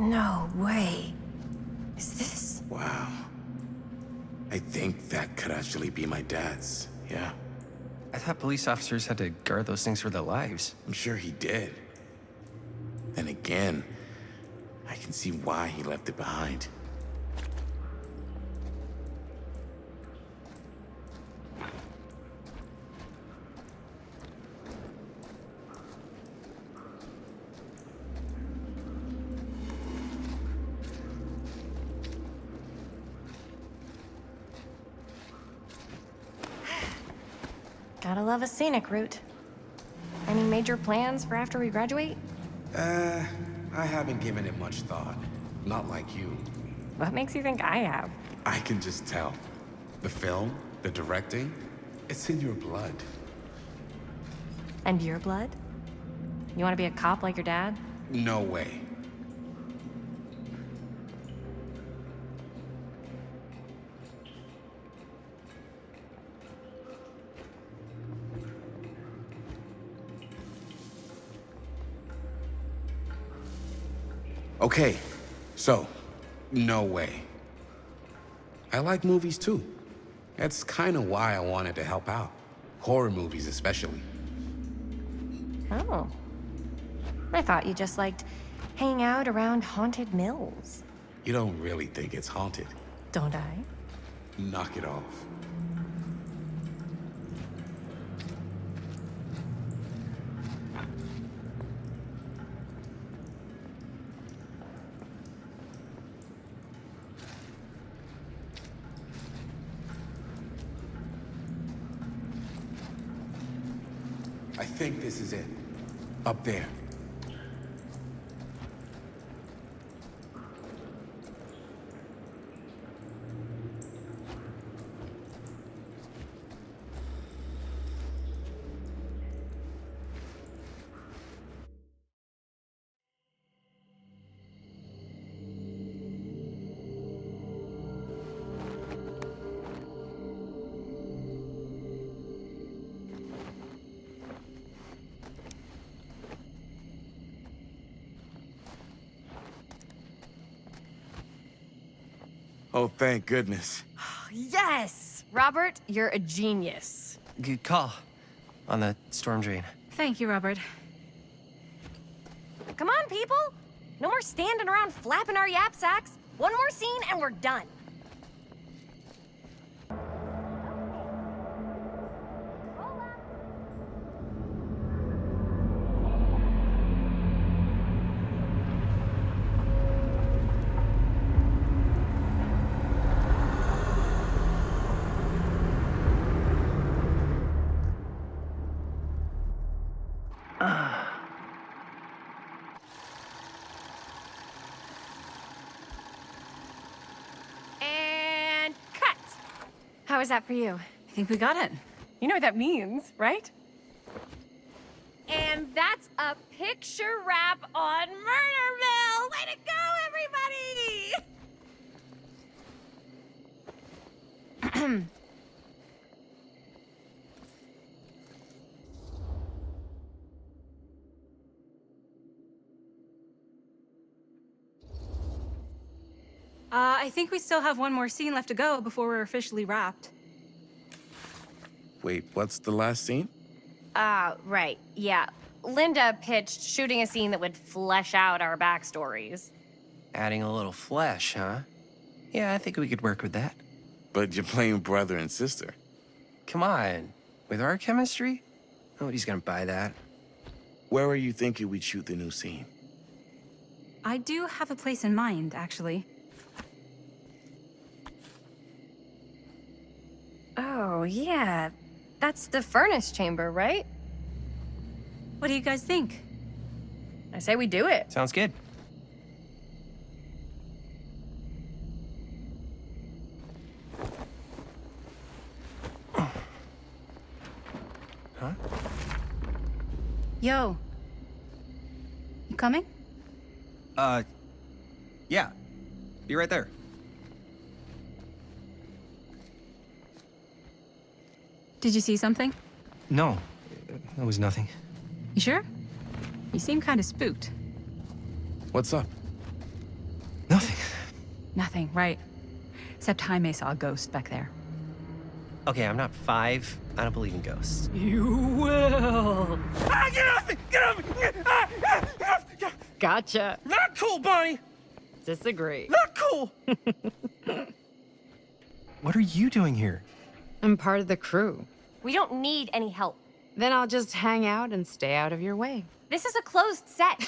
No way. Is this... Wow. I think that could actually be my dad's, yeah. I thought police officers had to guard those things for their lives. I'm sure he did. Then again, I can see why he left it behind. Gotta love a scenic route. Any major plans for after we graduate? I haven't given it much thought. Not like you. What makes you think I have? I can just tell. The film, the directing, it's in your blood. And your blood? You want to be a cop like your dad? No way. Okay, so, no way. I like movies too. That's kind of why I wanted to help out. Horror movies especially. Oh. I thought you just liked hanging out around haunted mills. You don't really think it's haunted. Don't I? Knock it off. I think this is it. Up there. Oh, thank goodness. Yes! Robert, you're a genius. Good call on the storm drain. Thank you, Robert. Come on, people! No more standing around flapping our yap sacks. One more scene and we're done. And cut! How was that for you? I think we got it. You know what that means, right? And that's a picture wrap on Murderville! Way to go, everybody! I think we still have one more scene left to go before we're officially wrapped. Wait, what's the last scene? Right, yeah. Linda pitched shooting a scene that would flesh out our backstories. Adding a little flesh, huh? Yeah, I think we could work with that. But you're playing brother and sister. Come on. With our chemistry? Nobody's gonna buy that. Where are you thinking we'd shoot the new scene? I do have a place in mind, actually. Oh, yeah. That's the furnace chamber, right? What do you guys think? I say we do it. Sounds good. Huh? Yo. You coming? Yeah. Be right there. Did you see something? No, it was nothing. You sure? You seem kind of spooked. What's up? Nothing. Nothing, right. Except Jaime saw a ghost back there. Okay, I'm not 5. I don't believe in ghosts. You will. Ah, get off me! Get off me! Get off me! Gotcha. Not cool, Bonnie! Disagree. Not cool! What are you doing here? I'm part of the crew. We don't need any help. Then I'll just hang out and stay out of your way. This is a closed set.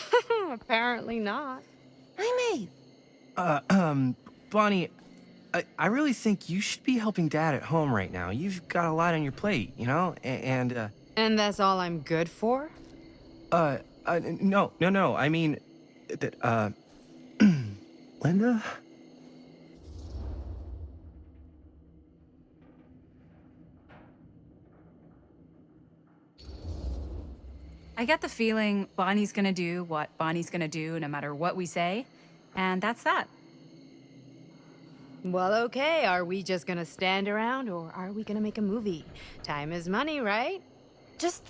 Apparently not. Jaime. Bonnie, I really think you should be helping Dad at home right now. You've got a lot on your plate, you know? And that's all I'm good for? No. I mean, that, Linda? I get the feeling Bonnie's gonna do what Bonnie's gonna do no matter what we say, and that's that. Well, okay. Are we just gonna stand around or are we gonna make a movie? Time is money, right? Just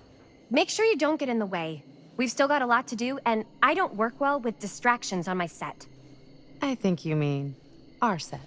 make sure you don't get in the way. We've still got a lot to do, and I don't work well with distractions on my set. I think you mean our set.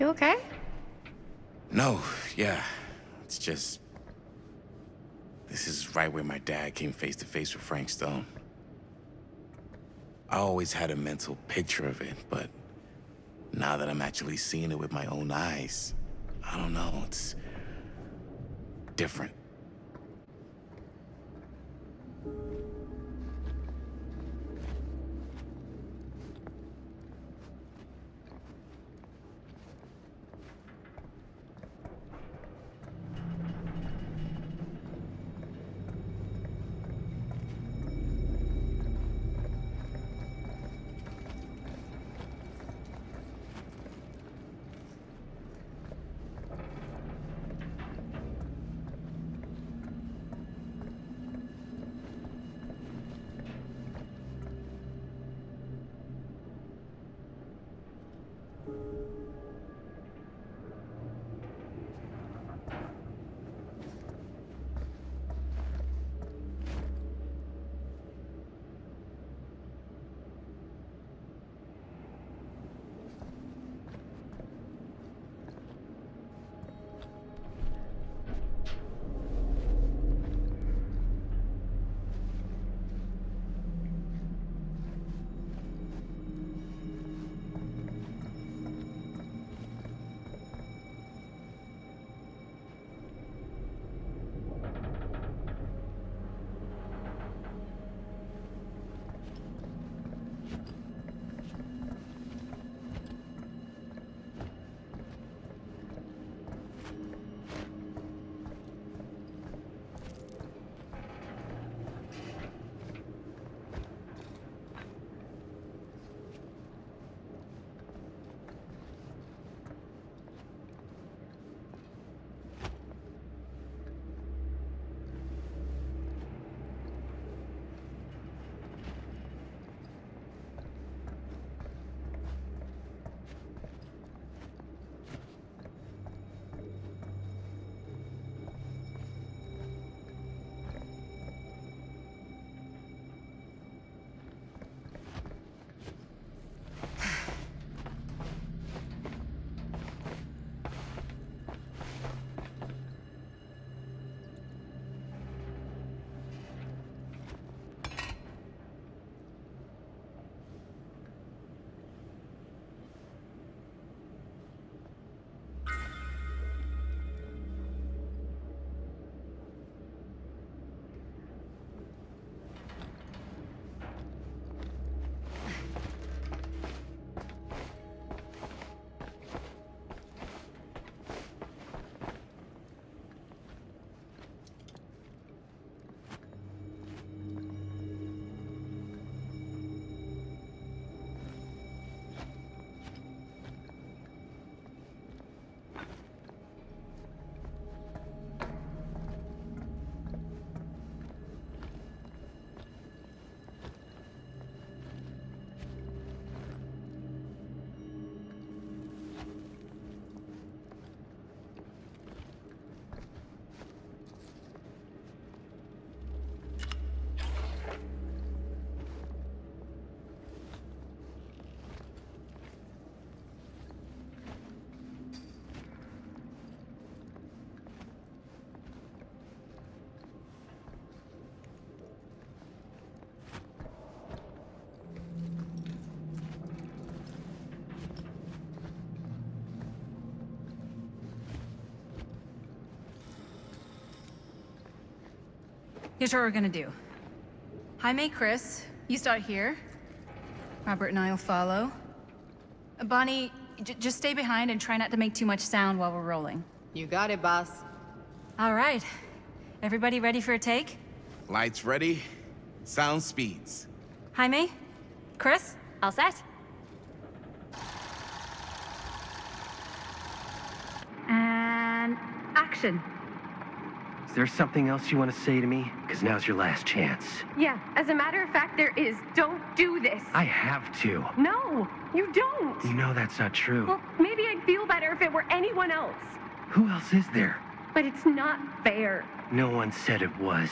You okay? No, yeah. It's just... This is right where my dad came face to face with Frank Stone. I always had a mental picture of it, but now that I'm actually seeing it with my own eyes, I don't know, it's different. Here's what we're gonna do. Jaime, Chris, you start here. Robert and I'll follow. Bonnie, just stay behind and try not to make too much sound while we're rolling. You got it, boss. All right. Everybody ready for a take? Lights ready, sound speeds. Jaime? Chris? All set? And action. Is there something else you want to say to me? Because now's your last chance. Yeah, as a matter of fact, there is. Don't do this. I have to. No, you don't. You know that's not true. Well, maybe I'd feel better if it were anyone else. Who else is there? But it's not fair. No one said it was.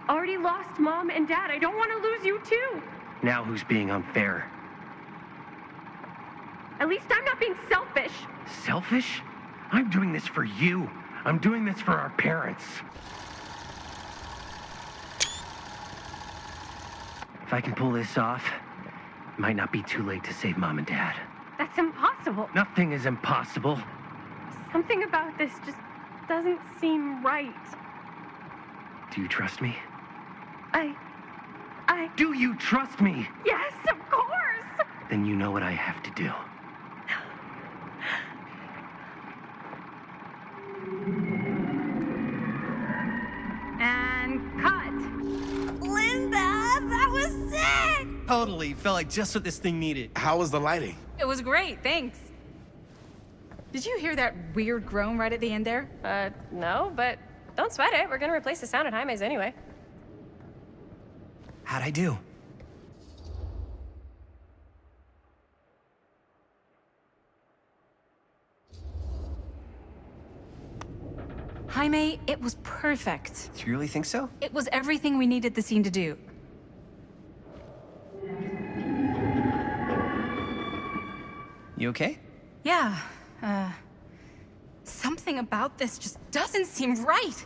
Already lost Mom and Dad. I don't want to lose you too. Now who's being unfair? At least I'm not being selfish. Selfish? I'm doing this for you. I'm doing this for our parents. If I can pull this off, it might not be too late to save Mom and Dad. That's impossible. Nothing is impossible. Something about this just doesn't seem right. Do you trust me? I... Do you trust me? Yes, of course! Then you know what I have to do. And cut. Linda, that was sick! Totally. Felt like just what this thing needed. How was the lighting? It was great, thanks. Did you hear that weird groan right at the end there? No, but don't sweat it. We're gonna replace the sound at Jaime's anyway. How'd I do? Jaime, it was perfect. Do you really think so? It was everything we needed the scene to do. You okay? Yeah, something about this just doesn't seem right.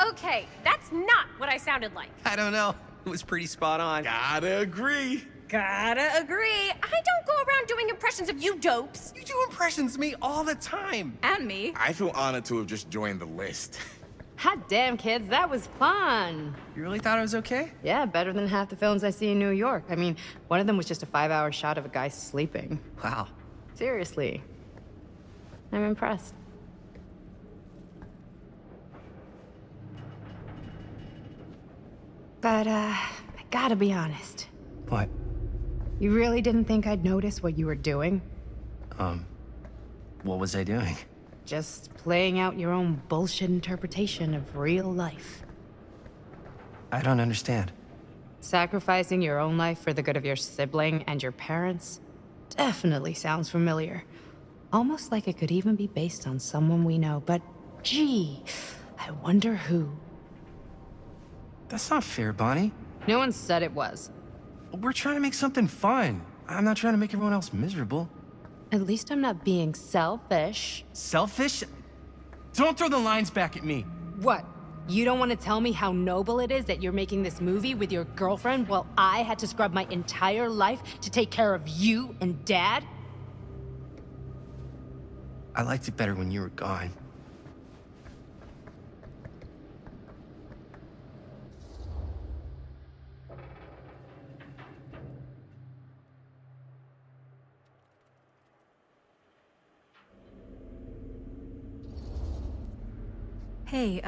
Okay, that's not what I sounded like. I don't know. It was pretty spot on. Gotta agree. Gotta agree. I don't go around doing impressions of you dopes. You do impressions of me all the time. And me. I feel honored to have just joined the list. Hot damn, kids, that was fun. You really thought it was okay? Yeah, better than half the films I see in New York. I mean, one of them was just a 5-hour shot of a guy sleeping. Wow. Seriously. I'm impressed. But, I gotta be honest. What? You really didn't think I'd notice what you were doing? What was I doing? Just playing out your own bullshit interpretation of real life. I don't understand. Sacrificing your own life for the good of your sibling and your parents definitely sounds familiar. Almost like it could even be based on someone we know, but gee, I wonder who. That's not fair, Bonnie. No one said it was. We're trying to make something fun. I'm not trying to make everyone else miserable. At least I'm not being selfish. Selfish? Don't throw the lines back at me. What? You don't want to tell me how noble it is that you're making this movie with your girlfriend while I had to scrub my entire life to take care of you and Dad? I liked it better when you were gone. Hey,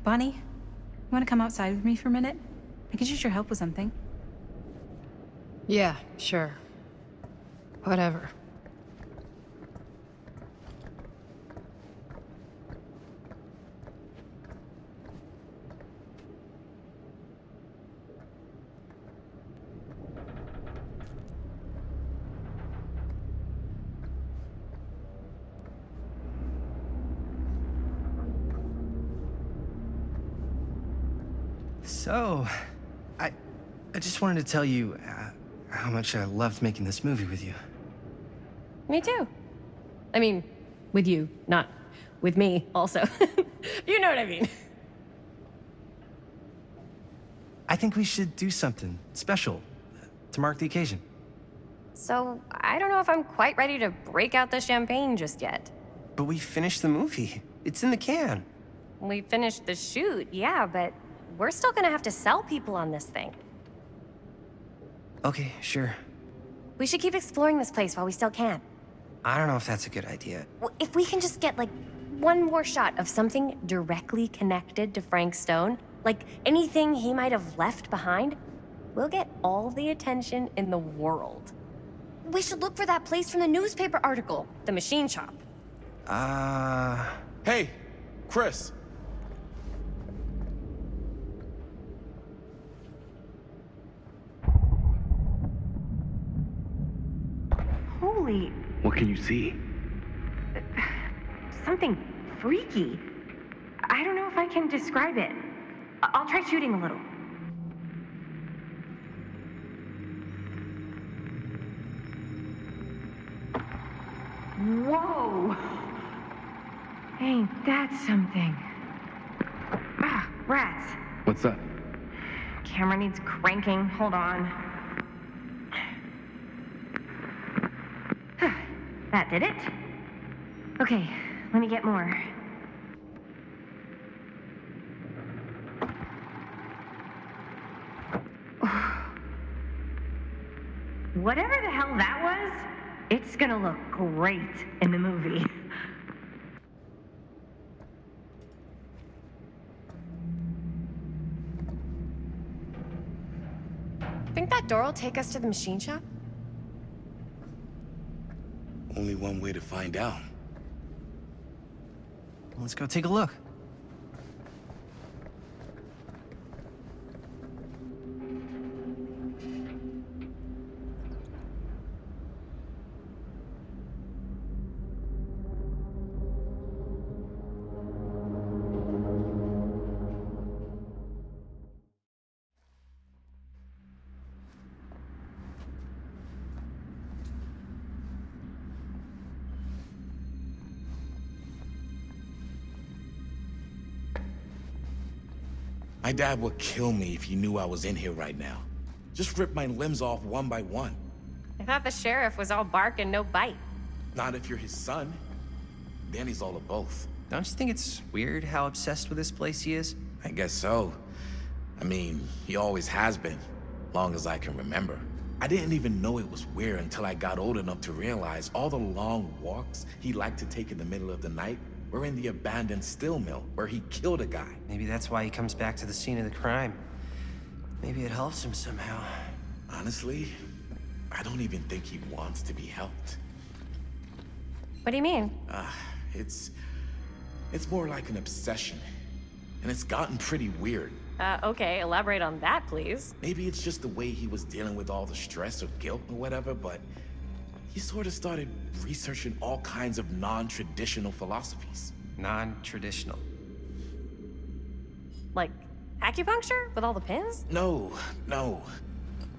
Bonnie, you wanna come outside with me for a minute? I could use your help with something. Yeah, sure. Whatever. So, I just wanted to tell you how much I loved making this movie with you. Me too. I mean, with you, not with me, also. You know what I mean. I think we should do something special to mark the occasion. So, I don't know if I'm quite ready to break out the champagne just yet. But we finished the movie. It's in the can. We finished the shoot, yeah, but we're still gonna have to sell people on this thing. Okay, sure. We should keep exploring this place while we still can. I don't know if that's a good idea. Well, if we can just get, like, one more shot of something directly connected to Frank Stone, like anything he might have left behind, we'll get all the attention in the world. We should look for that place from the newspaper article, the machine shop. Hey, Chris. Holy... What can you see? something freaky. I don't know if I can describe it. I'll try shooting a little. Whoa! Ain't that something? Ah, rats. What's up? Camera needs cranking. Hold on. That did it? Okay, let me get more. Whatever the hell that was, it's gonna look great in the movie. Think that door will take us to the machine shop? Only one way to find out. Let's go take a look. My dad would kill me if he knew I was in here right now. Just rip my limbs off one by one. I thought the sheriff was all bark and no bite. Not if you're his son. Then he's all of both. Don't you think it's weird how obsessed with this place he is? I guess so. I mean, he always has been, long as I can remember. I didn't even know it was weird until I got old enough to realize all the long walks he liked to take in the middle of the night were in the abandoned steel mill where he killed a guy. Maybe that's why he comes back to the scene of the crime. Maybe it helps him somehow. Honestly, I don't even think he wants to be helped. What do you mean? It's more like an obsession. And it's gotten pretty weird. Okay, elaborate on that, please. Maybe it's just the way he was dealing with all the stress or guilt or whatever, but he sort of started researching all kinds of non-traditional philosophies. Non-traditional. Like acupuncture with all the pins? No.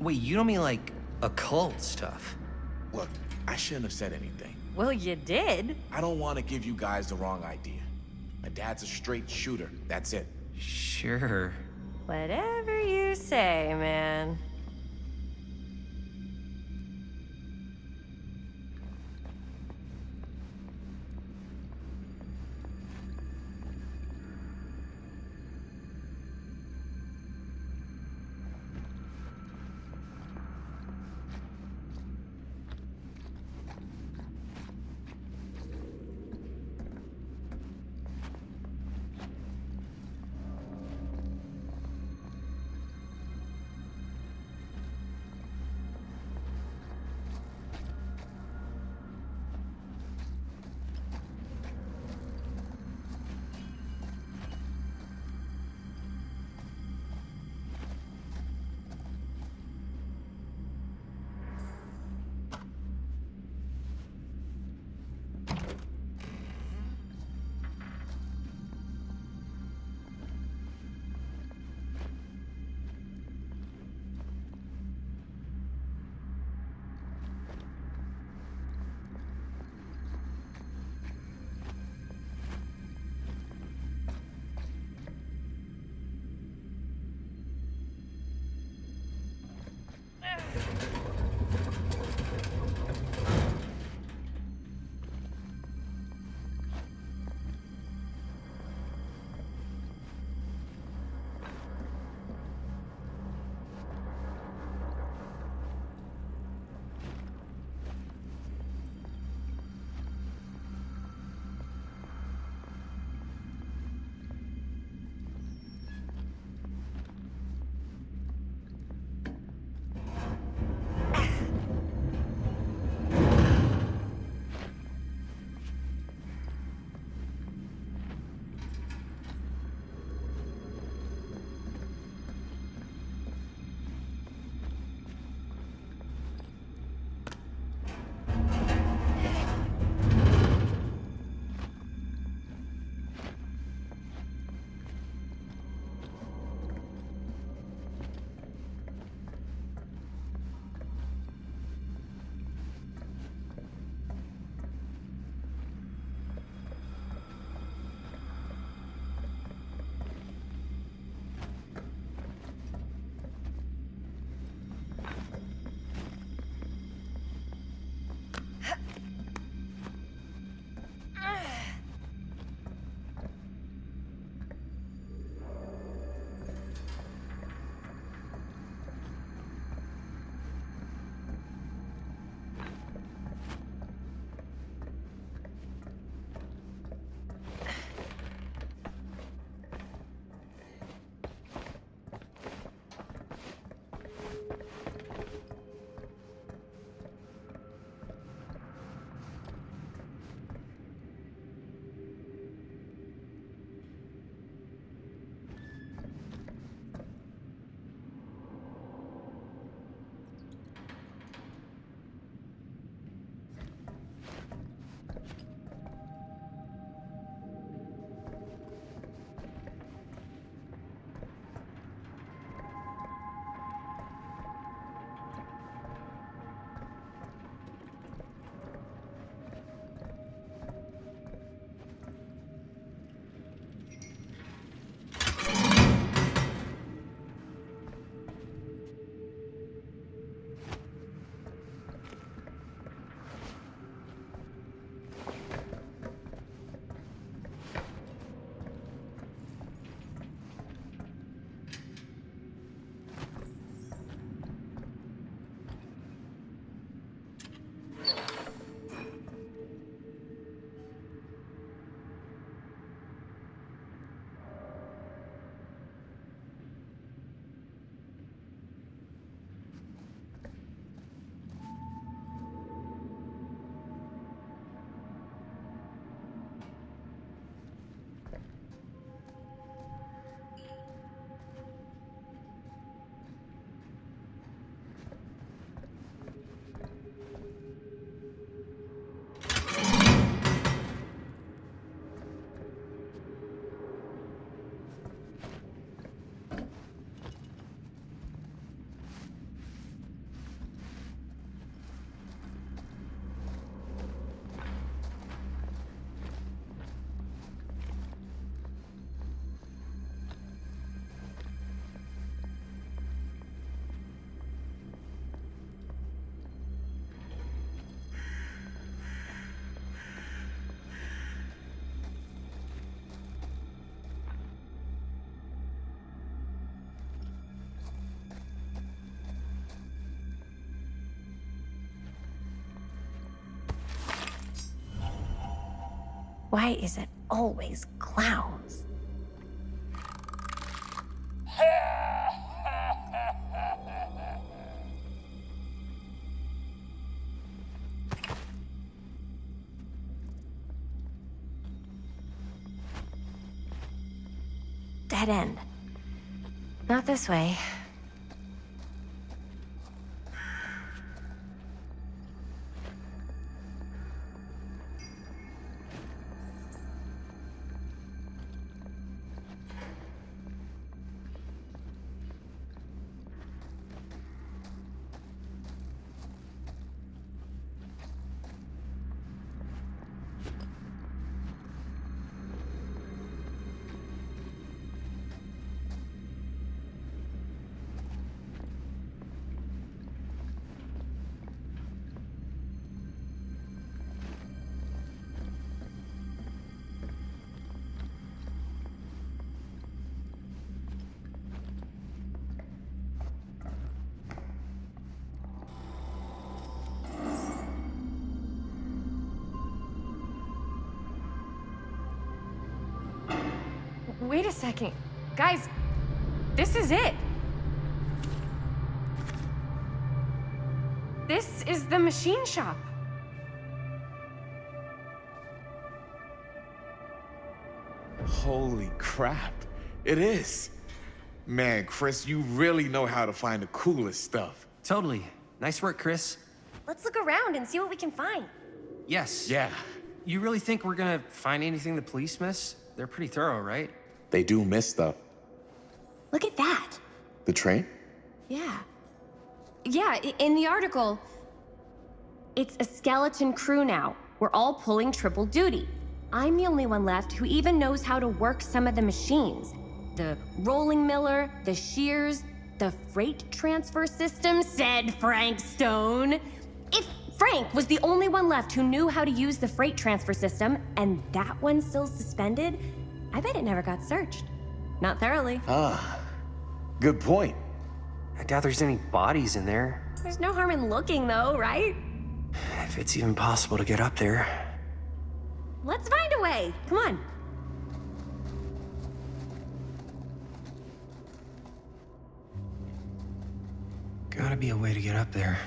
Wait, you don't mean like occult stuff? Look, I shouldn't have said anything. Well, you did. I don't want to give you guys the wrong idea. My dad's a straight shooter, that's it. Sure. Whatever you say, man. Why is it always clowns? Dead end. Not this way. Wait a second. Guys, this is it. This is the machine shop. Holy crap. It is. Man, Chris, you really know how to find the coolest stuff. Totally. Nice work, Chris. Let's look around and see what we can find. Yes. Yeah, You really think we're gonna find anything the police miss? They're pretty thorough, right? they do miss stuff. Look at that. The train? Yeah. Yeah, in the article, it's a skeleton crew now. We're all pulling triple duty. I'm the only one left who even knows how to work some of the machines. The rolling miller, the shears, the freight transfer system, said Frank Stone. If Frank was the only one left who knew how to use the freight transfer system, and that one's still suspended, I bet it never got searched. Not thoroughly. Ah, good point. I doubt there's any bodies in there. There's no harm in looking, though, right? If it's even possible to get up there. Let's find a way. Come on. Gotta be a way to get up there.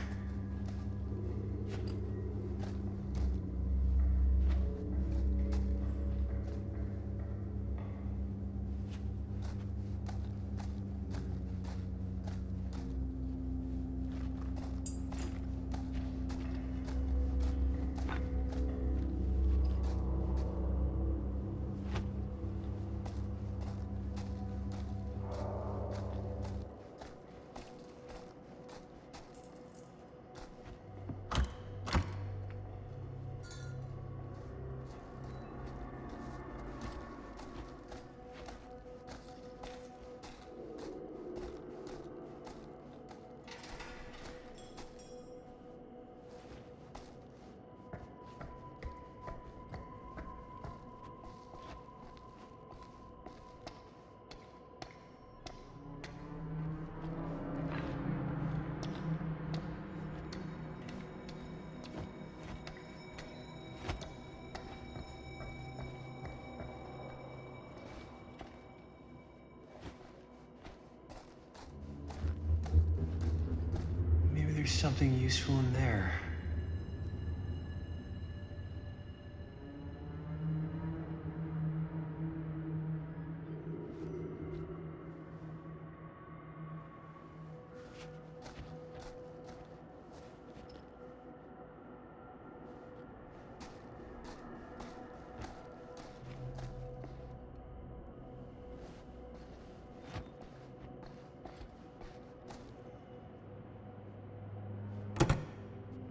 Maybe there's something useful in there.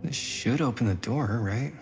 This should open the door, right?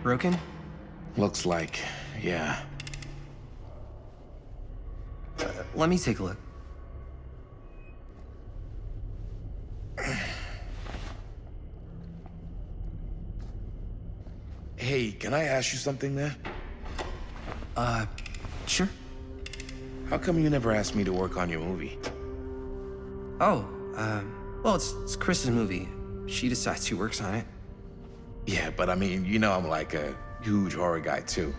Broken? Looks like, yeah. Let me take a look. Hey, can I ask you something, man? Sure. How come you never asked me to work on your movie? Oh, well, it's Chris's movie. She decides who works on it. Yeah, but I mean, you know I'm like a huge horror guy, too.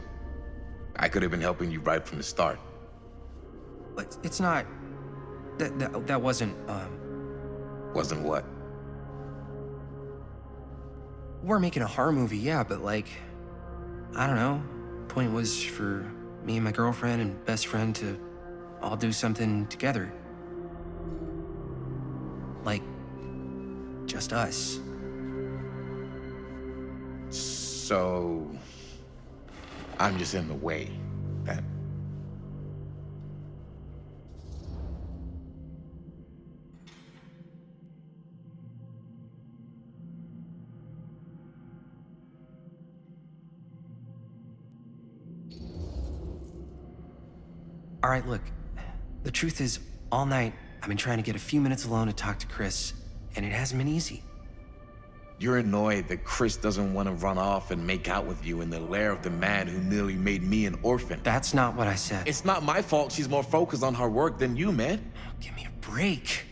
I could have been helping you right from the start. But it's not... That wasn't, Wasn't what? We're making a horror movie, yeah, but like... I don't know. Point was for me and my girlfriend and best friend to all do something together. Like... just us. So... I'm just in the way, then. All right, look. The truth is, all night, I've been trying to get a few minutes alone to talk to Chris, and it hasn't been easy. You're annoyed that Chris doesn't want to run off and make out with you in the lair of the man who nearly made me an orphan. That's not what I said. It's not my fault she's more focused on her work than you, man. Give me a break.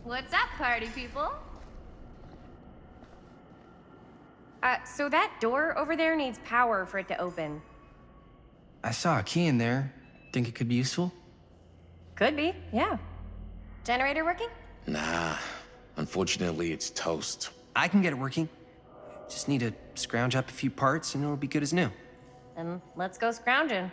What's up, party people? So that door over there needs power for it to open. I saw a key in there. Think it could be useful? Could be, yeah. Generator working? Nah, unfortunately it's toast. I can get it working. Just need to scrounge up a few parts and it'll be good as new. Then let's go scrounging.